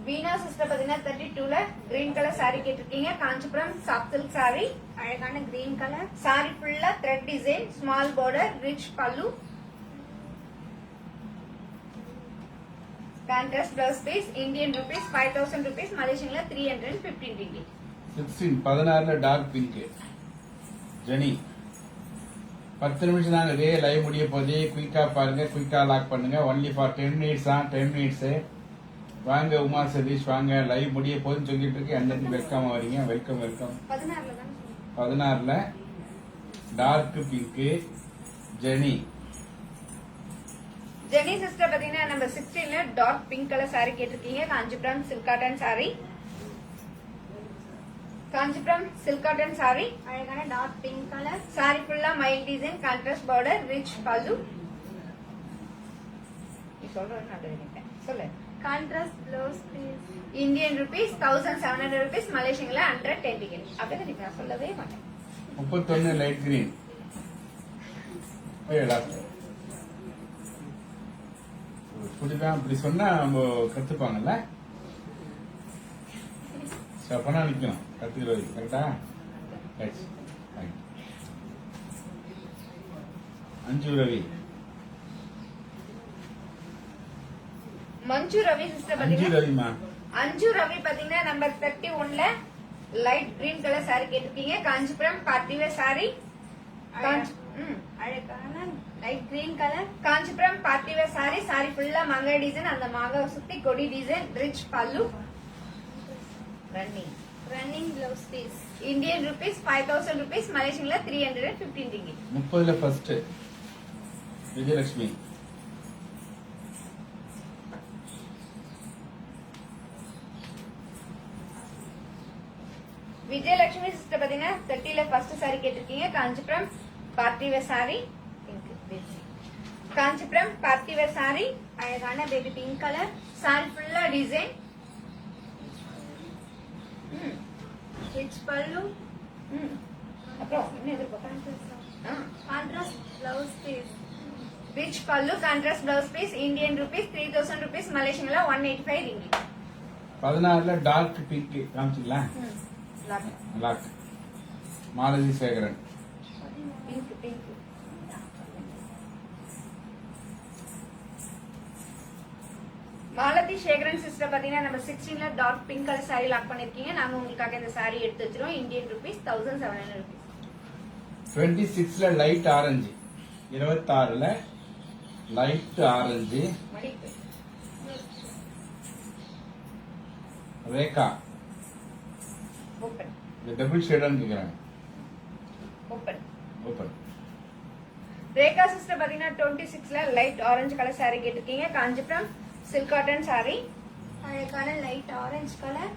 Veena sister பாத்தீங்கன்னா 32ல green colour saree கேட்டிருக்கீங்க. Kanchipuram soft silk saree, அழகான green colour saree ஃபுல்லா thread design, small border, rich pallu, contrast blouse piece, Indian rupees 5000 rupees, மலேசியன்ல 315 ringgit. 16 dark pink Jeni. 10 நிமிஷம் தாங்க இதே live முடிய போதே. குயிக்கா பாருங்க, குயிக்கா லாக் பண்ணுங்க. ஒன்லி ஃபார் 10 மினிட்ஸ் தான். 10 மினிட்ஸ் வாங்க. உமா சதீஷ் வாங்க, லைவ் முடிய போதுன்னு சொல்லிட்டு இருக்கு. அன்னைக்கு வெல்கம் வரீங்க. வெல்கம் 16ல dark pink Jenny. Jenny sister பாத்தீங்கன்னா நம்பர் 16ல டார்க் பிங்க் கலர் saree கேட்டிருக்கீங்க. Kanchipuram silk cotton saree, Kanchipuram silk cotton saree, அழகான டார்க் பிங்க் கலர் saree ஃபுல்லா மைல் design, contrast border, rich pallu. நீ சொல்றது நான் நினைப்பேன். சொல்லு. Contrast blouse piece, Indian rupees 1700 rupees, மலேசியன்ல 110 ringgit. அப்படியே நான் சொல்லவே மாட்டேன். 31 லைட் கிரீன். இப்படிதான் இப்படி சொன்னா நம்ம கத்துப்பாங்கல்ல. அப்பனா நிக்கணும் கத்துக்கிறது. கரெக்டா? அஞ்சு ரவி. மஞ்சு ரவி சிஸ்டர் அஞ்சு பாத்தீங்கன்னா ரவிமா. அஞ்சு ரவி பாத்தீங்கன்னா நம்பர் 31ல லைட் கிரீன் கலர் saree கேட்டிருக்கீங்க. காஞ்சிபுரம் பார்ட்டிவேர் saree, அழகான light green colour Kanchipuram party wear saree, saree ஃபுல்லா மங்கை டிசைன், அந்த மாங்காவை சுத்தி கொடி design, rich pallu, running blouse piece, Indian rupees 5000 rupees, மலேசியன்ல 315 ringgit. 30ல ஃபர்ஸ்ட் விஜயலட்சுமி. விஜயலட்சுமி சிஸ்டர் பாத்தீங்கன்னா 30ல ஃபர்ஸ்ட் saree கேட்டிருக்கீங்க. Kanchipuram party wear saree, Kanchipuram party wear saree, அழகான பேபி பிங்க் கலர் saree ஃபுல்லா டிசைன், ரிச் பல்லு, அப்புறம் என்ன எதிர்பார்க்க contrast blouse piece, rich pallu, contrast blouse piece, Indian rupees 3000 rupees, மலேசியன்ல 185 ringgit. 16ல டார்க் பிங்க் காமிச்சிங்களா? Lock. Malathi Sekaran. Pink Malathi Sekaran sister பாத்தீங்கன்னா நம்ம 16ல dark pink colour saree lock பண்ணிருக்கீங்க. நாங்க உங்களுக்காக இந்த saree எடுத்து வச்சிரோம். Indian rupees 1700 rupees. 26ல லைட் ஆரஞ்சு. 26ல லைட் ஆரஞ்சு ரேகா. ஓபன் இந்த டபுள் ஷேடான்னு கேக்குறாங்க. Open open. ரேகா சிஸ்டர் பாத்தீங்கன்னா 26ல லைட் ஆரஞ்சு கலர் saree கேட்டிருக்கீங்க. காஞ்சிபுரம் சில்க் காட்டன் saree, அழகான லைட் ஆரஞ்சு கலர்.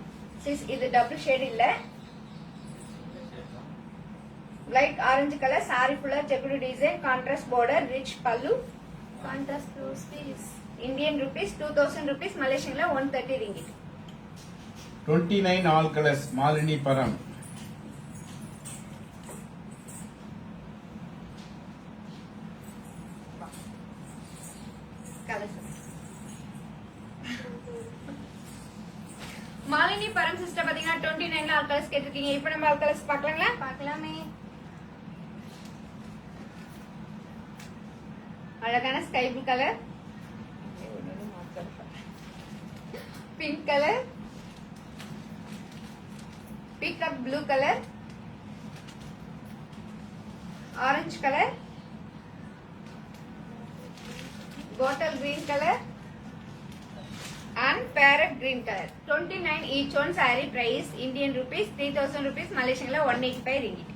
இது டபுள் ஷேட் இல்ல, லைட் ஆரஞ்சு கலர் saree ஃபுல்லா checked design, contrast border, rich pallu, contrast blouse piece, Indian rupees 2000 rupees, மலேசியன்ல 130 ringgit. 29 all colours Malini Param. Malini பரம் sister பாத்தீங்கன்னா 29ல all colours கேட்டிருக்கீங்க. இப்போ நம்ம ஆல் கலர்ஸ் பார்க்கலாங்களா? பார்க்கலாமே. அழகான sky blue colour, pink colour, peacock blue colour, orange colour, bottle green color and parrot green color. 29 each one. Saree price Indian rupees 3000 rupees, Malaysian la 185 ringgit.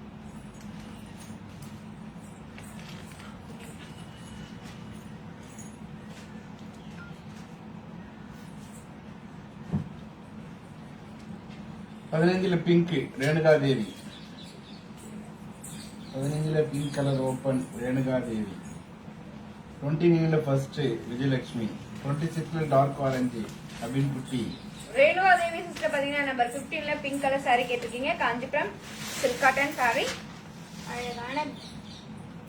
15 pink Renuka Devi. 15 pink colour open Renuka Devi. 29 first Vijayalakshmi. 26 dark orange அபின் குட்டி. Renuka Devi sister பாத்தீங்கன்னா number 15ல pink colour saree கேட்டிருக்கீங்க. Kanchipuram silk cotton saree. அழகான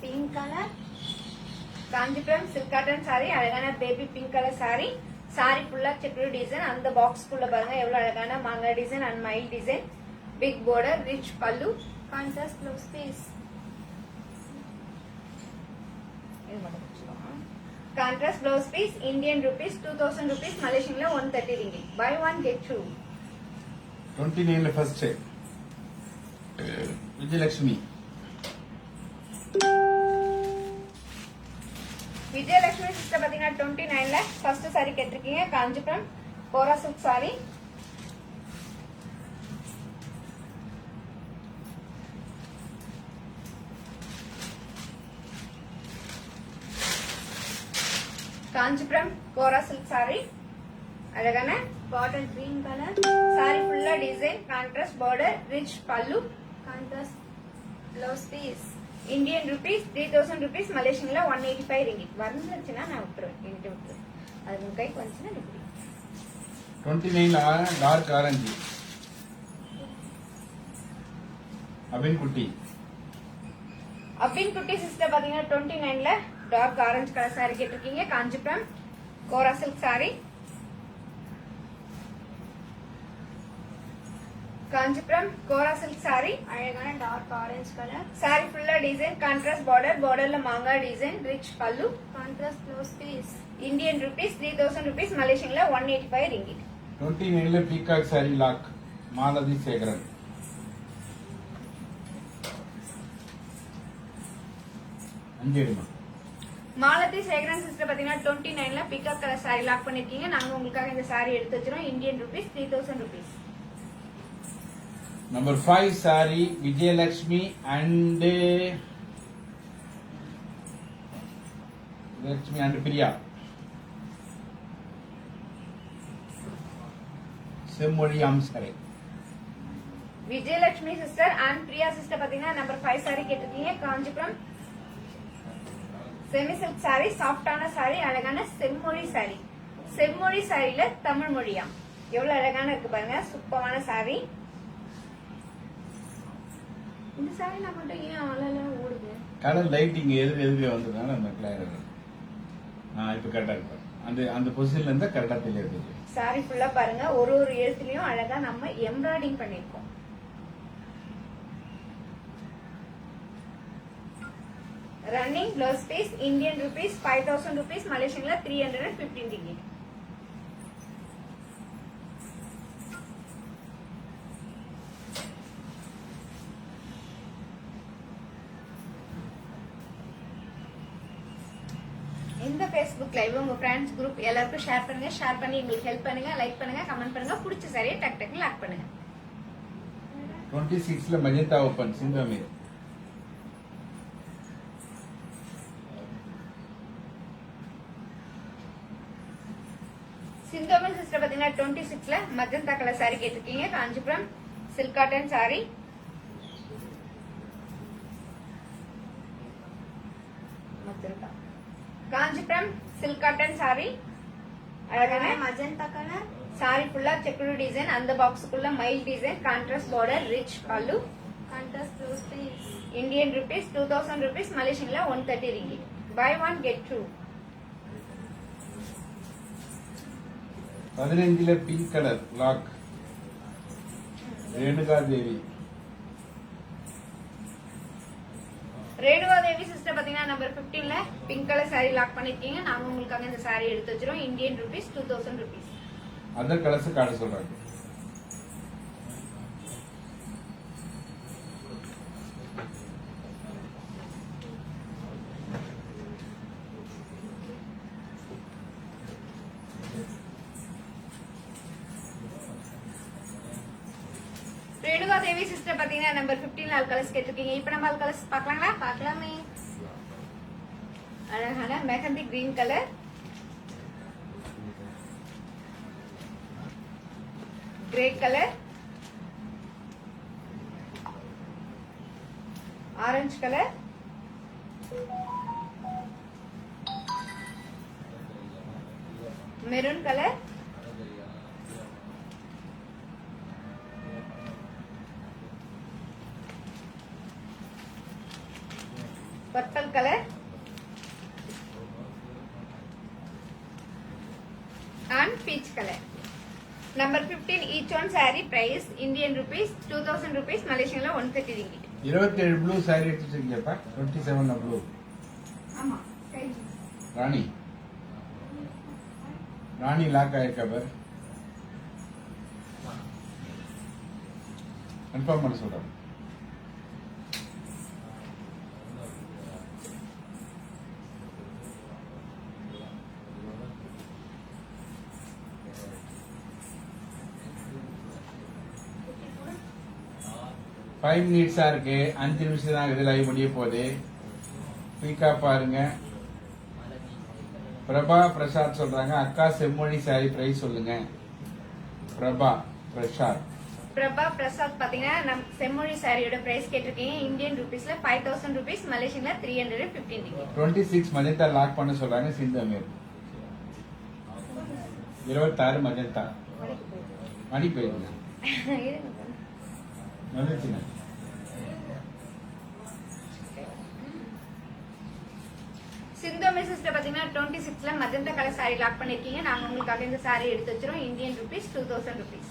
pink colour Kanchipuram silk cotton saree. அழகான baby pink colour saree. saree ஃபுல்லா checked design. அந்த box குள்ள பாருங்க எவ்வளவு அழகான மாங்கா டிசைன் அண்ட் மயில் design. Big border, rich pallu, contrast blouse piece. இது மட்டும் வச்சுக்கோங்க. Contrast blouse piece. Indian rupees 2000 rupees. மலேசியன்ல 130 ringgit. Buy one get two. 29 first Vijayalakshmi. Vijayalakshmi sister பாத்தீங்கன்னா 29ல ஃபர்ஸ்ட் saree கேட்டிருக்கீங்க. Kanchipuram kora silk saree. Kanchipuram kora silk saree. அழகான பாட்டில் கிரீன் கலர் saree ஃபுல்லா design. Contrast border, rich pallu, contrast blouse piece. Indian rupees 3000 rupees. மலேசியன்ல 185 ringgit. வந்துச்சுன்னா நான் விட்டுருவேன். என்கிட்ட விட்டுருவேன். அது உங்க கைக்கு வந்துச்சுன்னா இப்படி 29 டார்க் ஆரஞ்சு அபின் குட்டி. அபின் குட்டி சிஸ்டர் பாத்தீங்கன்னா 29ல டார்க் ஆரஞ்சு கலர் saree கேட்டிருக்கீங்க. Kanchipuram kora silk saree. Kanchipuram kora silk saree. அழகான டார்க் ஆரஞ்சு கலர் saree ஃபுல்லா டிசைன். கான்ட்ராஸ்ட் borderல மாங்கா design, rich pallu, contrast blouse piece. Indian rupees 3000 rupees. மலேசியன்ல 185 ringgit. 29 peacock saree lock Malathi Sekaran. அஞ்சேடுமா. மாலதி சேகரன் சிஸ்டர் பாத்தீங்கன்னா 29ல பிகாக் கலர் saree லாக் பண்ணிருக்கீங்க. நாங்க உங்களுக்காக இந்த saree எடுத்து வச்சிரோம். Indian rupees 3000 rupees. Number 5 sorry Vijayalakshmi and Priya. செம்மொழி அம்சரை. Vijayalakshmi sister and Priya sister பாத்தீங்கன்னா நம்பர் 5 saree கேட்டிருக்கீங்க. Kanchipuram semi silk saree. சாஃப்டான saree. அழகான செம்மொழி saree. செம்மொழி சாரியில தமிழ் மொழியா எவ்வளவு அழகான இருக்கு பாருங்க. சூப்பரான saree. இந்த saree நான் மட்டும் ஏன் அழகா ஓடுது? கடல் லைட்டிங் எதிரே வந்ததுனால அந்த கிளியர். இப்ப கரெக்டா இருக்கு. அந்த பொசிஷன்ல இருந்தா கரெக்டா தெரியுது. saree ஃபுல்லா பாருங்க ஒரு ஒரு எழுத்துலயும் அழகா நம்ம எம்ப்ராய்டிங் பண்ணிருக்கோம். Running blouse piece. Indian rupees 5000 rupees. மலேசியன்ல 315 ringgit. இந்த Facebook லைவ் உங்க ஃப்ரெண்ட்ஸ் குரூப் எல்லாருக்கும் ஷேர் பண்ணுங்க. ஷேர் பண்ணி உங்களுக்கு ஹெல்ப் பண்ணுங்க. லைக் பண்ணுங்க, கமெண்ட் பண்ணுங்க. பிடிச்ச சரியா டக் டக் லாக் பண்ணுங்க. 26ல மஜந்தா ஓபன் சிந்தமீர். சிந்தோமன் சிஸ்டர் பாத்தீங்கன்னா 26ல மஜந்தா கலர் saree கேட்டிருக்கீங்க. Kanchipuram silk cotton saree. Kanchipuram silk cotton saree. அழகான மஜந்தா கலர் saree ஃபுல்லா செக்குடு டிசைன். அந்த பாக்ஸுக்குள்ள மயில் design. Contrast border, rich pallu, contrast blouse piece. Indian rupees 2000 rupees. மலேசியன்ல 130 ringgit. Buy one get two. 15ல pink colour lock Renuka Devi. Renuka Devi sister பாத்தீங்கன்னா number 15ல pink colour saree lock பண்ணிருக்கீங்க. நாங்க உங்களுக்காக இந்த saree எடுத்து வச்சிரோம். Indian rupees 2000 rupees. Other colours காட்ட சொல்றாங்க. ரேணுகா தேவி சிஸ்டர் பாத்தீங்கன்னா நம்பர் 15ல ஆல் கலர்ஸ் கேட்டிருக்கீங்க. இப்ப நம்ம ஆல் கலர்ஸ் பார்க்கலாங்களா? பார்க்கலாமே. அழகான mehndi green colour, grey colour, orange colour, maroon colour, purple colour and peach color. Number 15, each one saree price Indian rupees 2000 rupees, Malaysian la 130 ringgit. 27 blue saree எடுத்துருக்கீங்கப்பா. 27 blue. ஆமா ராணி ராணி lock ஆயிருக்கா பார். Confirm பண்ண சொல்றேன். ஃபைவ் மினிட்ஸா இருக்கு. 5 நிமிஷம் தான் இது லைவ் முடிய போகுது. குயிக்கா பாருங்க. பிரபா பிரசாத் சொல்றாங்க, அக்கா செம்மொழி சாரி பிரைஸ் சொல்லுங்க. பிரபா பிரசாத் பாத்தீங்கன்னா நம்ம செம்மொழி சாரியோட பிரைஸ் கேட்டிருக்கீங்க. இந்தியன் ருபீஸ்ல 5000 rupees, மலேசியன்ல 315 ringgit. 26 மஜந்தா லாக் பண்ண சொல்றாங்க. சிந்தமீர் 26 மஜந்தா மணி போயிருங்க. வந்துச்சுங்க. சிந்தோமி சிஸ்டர் பாத்தீங்கன்னா 26ல மஜந்தா கலர் சாரி லாக் பண்ணிருக்கீங்க. நாங்க உங்களுக்காக இந்த சாரி எடுத்து வச்சிரோம். Indian rupees 2000 rupees.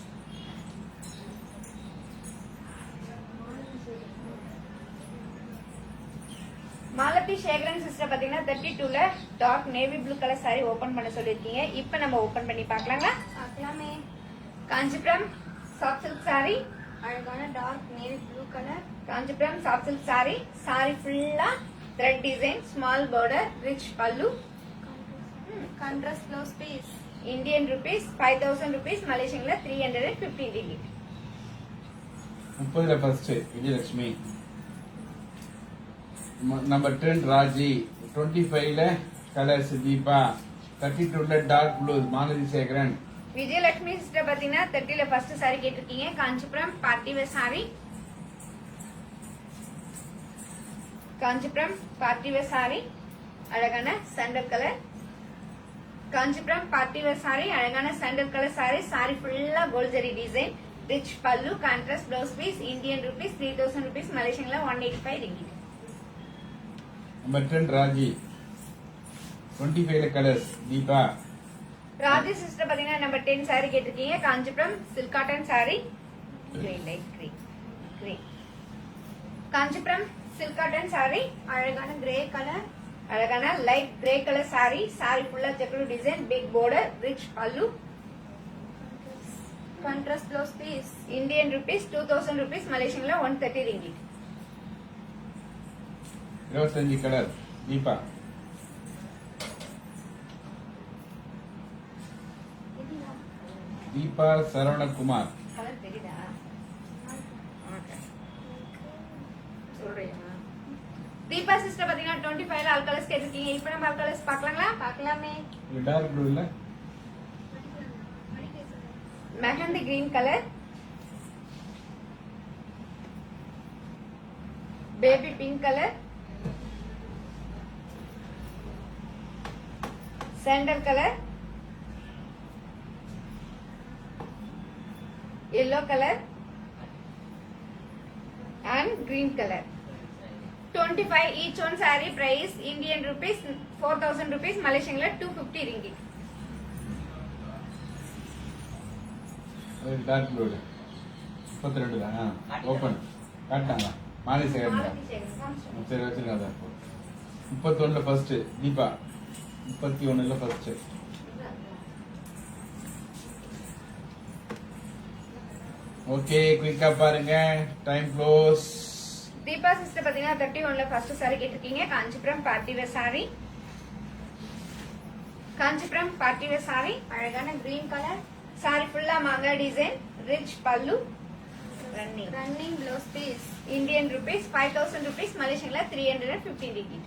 Malathi Sekaran sister பாத்தீங்கன்னா 32ல dark navy blue colour saree open பண்ண சொல்லிருக்கீங்க. இப்போ நம்ம ஓபன் பண்ணி பார்க்கலாங்களா? பார்க்கலாமே. காஞ்சிபுரம் சாஃப்ட் சில்க் சாரி, அழகான dark navy blue colour. Kanchipuram soft silk saree. Sorry ஃபுல்லா thread design, small border, rich pallu. Contrast blouse piece. Indian rupees 5000 rupees, மலேசியன்ல 315 ringgit. 30ல ஃபர்ஸ்ட் விஜயலட்சுமி. நம்பர் 10 ராஜி. 25ல கலர்ஸ் தீபா. 32ல dark blue Malathi Sekaran. Vijayalakshmi sister பாத்தீங்கன்னா 30ல ஃபர்ஸ்ட் சாரி கேட்டிருக்கீங்க. Kanchipuram party wear saree. Kanchipuram party wear saree, அழகான sandal colour. Kanchipuram party wear saree, அழகான சாண்டல் கலர் சாரி. சாரி ஃபுல்லா gold zari design, rich pallu, contrast blouse piece. Indian rupees 3000 rupees, மலேசியன்ல 185 ringgit. நம்பர் 10 ராஜி. 25ல கலர்ஸ் தீபா. ராஜி சிஸ்டர் பாத்தீங்கன்னா நம்பர் 10 சாரி கேட்டிருக்கீங்க. Kanchipuram silk cotton saree, light green. Kanchipuram silk cotton saree, அழகான grey colour. அழகான light grey colour saree. Sorry ஃபுல்லா checked design, big border, rich pallu. Contrast blouse piece. Indian rupees 2000 rupees, மலேசியன்ல 130 ringgit. 25 colour Deepa. Deepa Saravanakumar. Colour தெரியுதா? சொல்றியா? Deepa sister பாத்தீங்கன்னா 25ல ஆல் கலர்ஸ் கேட்டிருக்கீங்க. இப்போ நம்ம ஆல் கலர்ஸ் பார்க்கலாங்களா? பார்க்கலாமே. டார்க் ப்ளூ இல்ல mehndi green colour, baby pink colour, sandal colour, yellow colour and green color. 25 each one saree price Indian rupees 4000 rupees, Malaysian la 250 ringgit. Dark blue 32 தான். Open காட்டாங்க. மாலை சேகரன் சரி வச்சிருக்காங்க. 31ல ஃபர்ஸ்ட் தீபா. 31ல ஃபர்ஸ்ட். ஓகே குயிக்கா பாருங்க. Time close. தீபா சிஸ்டர் பாத்தீங்கன்னா 31ல ஃபர்ஸ்ட் saree கேட்டிருக்கீங்க. Kanchipuram party wear saree. Kanchipuram party wear saree, அழகான கிரீன் கலர். saree ஃபுல்லா மாங்கா design, rich pallu, running blouse piece. Indian rupees 5000 rupees, Malaysian la 315 ringgit.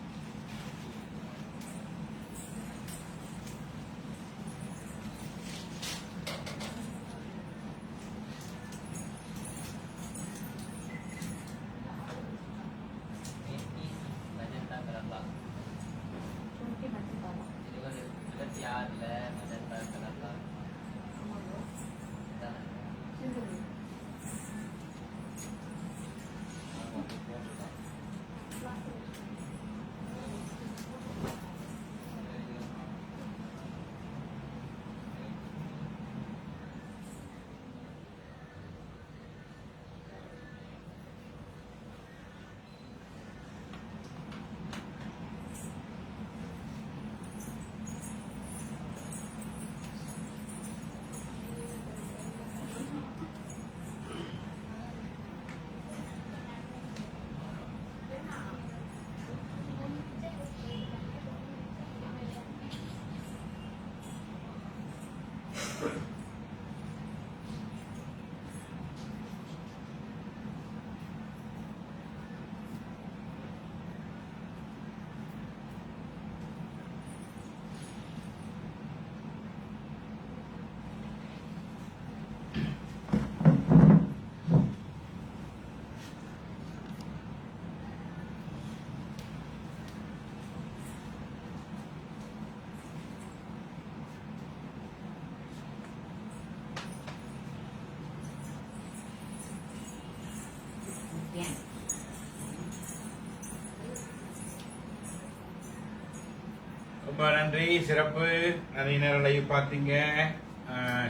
ரொம்ப நன்றி, சிறப்பு. நிறைய நேரம் லைவ் பார்த்தீங்க,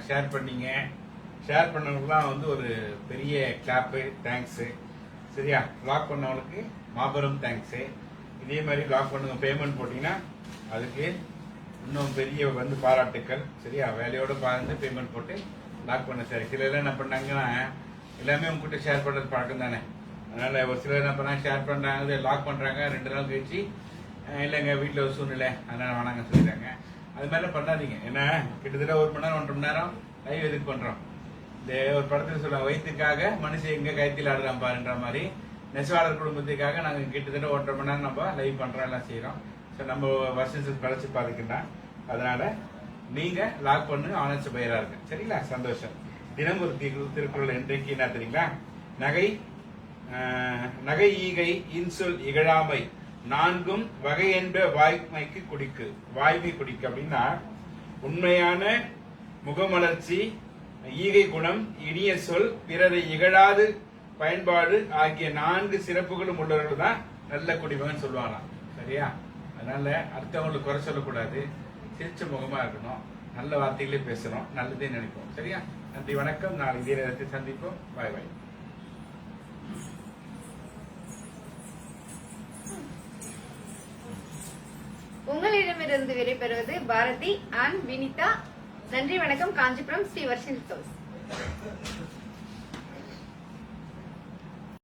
ஷேர் பண்ணீங்க. ஷேர் பண்ணவங்களுக்குலாம் வந்து ஒரு பெரிய கிளாப்பு, தேங்க்ஸ். சரியா? லாக் பண்ணவங்களுக்கு மாபெரும் தேங்க்ஸ். இதே மாதிரி லாக் பண்ணுங்க, பேமெண்ட் போட்டீங்கன்னா அதுக்கு இன்னும் பெரிய வந்து பாராட்டுக்கள். சரியா? வேலையோட பார்த்து பேமெண்ட் போட்டு லாக் பண்ண. சரி, சிலர் என்ன பண்ணாங்கன்னா எல்லாமே உங்ககிட்ட ஷேர் பண்றது பழக்கம் தானே. அதனால ஒரு சிலர் என்ன பண்ணாங்க, ஷேர் பண்றாங்க, லாக் பண்றாங்க, 2 நாள் கழிச்சு இல்லைங்க வீட்டில் ஒரு சூழ்நிலை அதனால வேணாங்க சொல்லிடுறாங்க. அது மாதிரிலாம் பண்ணாதீங்க. ஏன்னா கிட்டத்தட்ட 1 மணி நேரம் 1.5 மணி நேரம் லைவ் எதுக்கு பண்றோம்? இந்த ஒரு படத்துல சொல்லுவாங்க, வயிற்றுக்காக மனுஷன் எங்க கைத்தில் ஆடுறான் பாருன்ற மாதிரி நெசவாளர் குடும்பத்துக்காக நாங்க கிட்டத்தட்ட 1.5 மணி நேரம் நம்ம லைவ் பண்றோம், எல்லாம் செய்யறோம். ஸோ நம்ம வருஷத்துக்கு கழிச்சு பாதிக்கலாம். அதனால நீங்க லாக் பண்ணு, ஆனஸ்ட் பையரா இருக்கு. சரிங்களா? சந்தோஷம். தினம் ஒரு திருக்குறள் இன்றைக்கு என்ன தெரியுங்களா? நகை ஈகை இன்சொல் இகழாமை 4 வகை என்ப வாய்மைக்கு குடிக்கு. வாய்மை குடிக்கு அப்படின்னா உண்மையான முகமலர்ச்சி, ஈகை குணம், இனிய சொல், பிறரை இகழாது பயன்பாடு ஆகிய 4 சிறப்புகளும் உள்ளவர்கள் தான் நல்ல குடிமகன் சொல்லுவாங்களாம். சரியா? அதனால அடுத்தவங்களுக்கு குறை சொல்லக்கூடாது, சிரிச்ச முகமா இருக்கணும், நல்ல வார்த்தைகளே பேசணும், நல்லதே நினைப்போம். சரியா? நன்றி, வணக்கம். நாளை இதே நேரத்தில் சந்திப்போம். பாய் பாய். உங்களிடமிருந்து விடைபெறுவது பாரதி அண்ட் வினிதா. நன்றி, வணக்கம். காஞ்சிபுரம் ஸ்ரீ வர்ஷினி.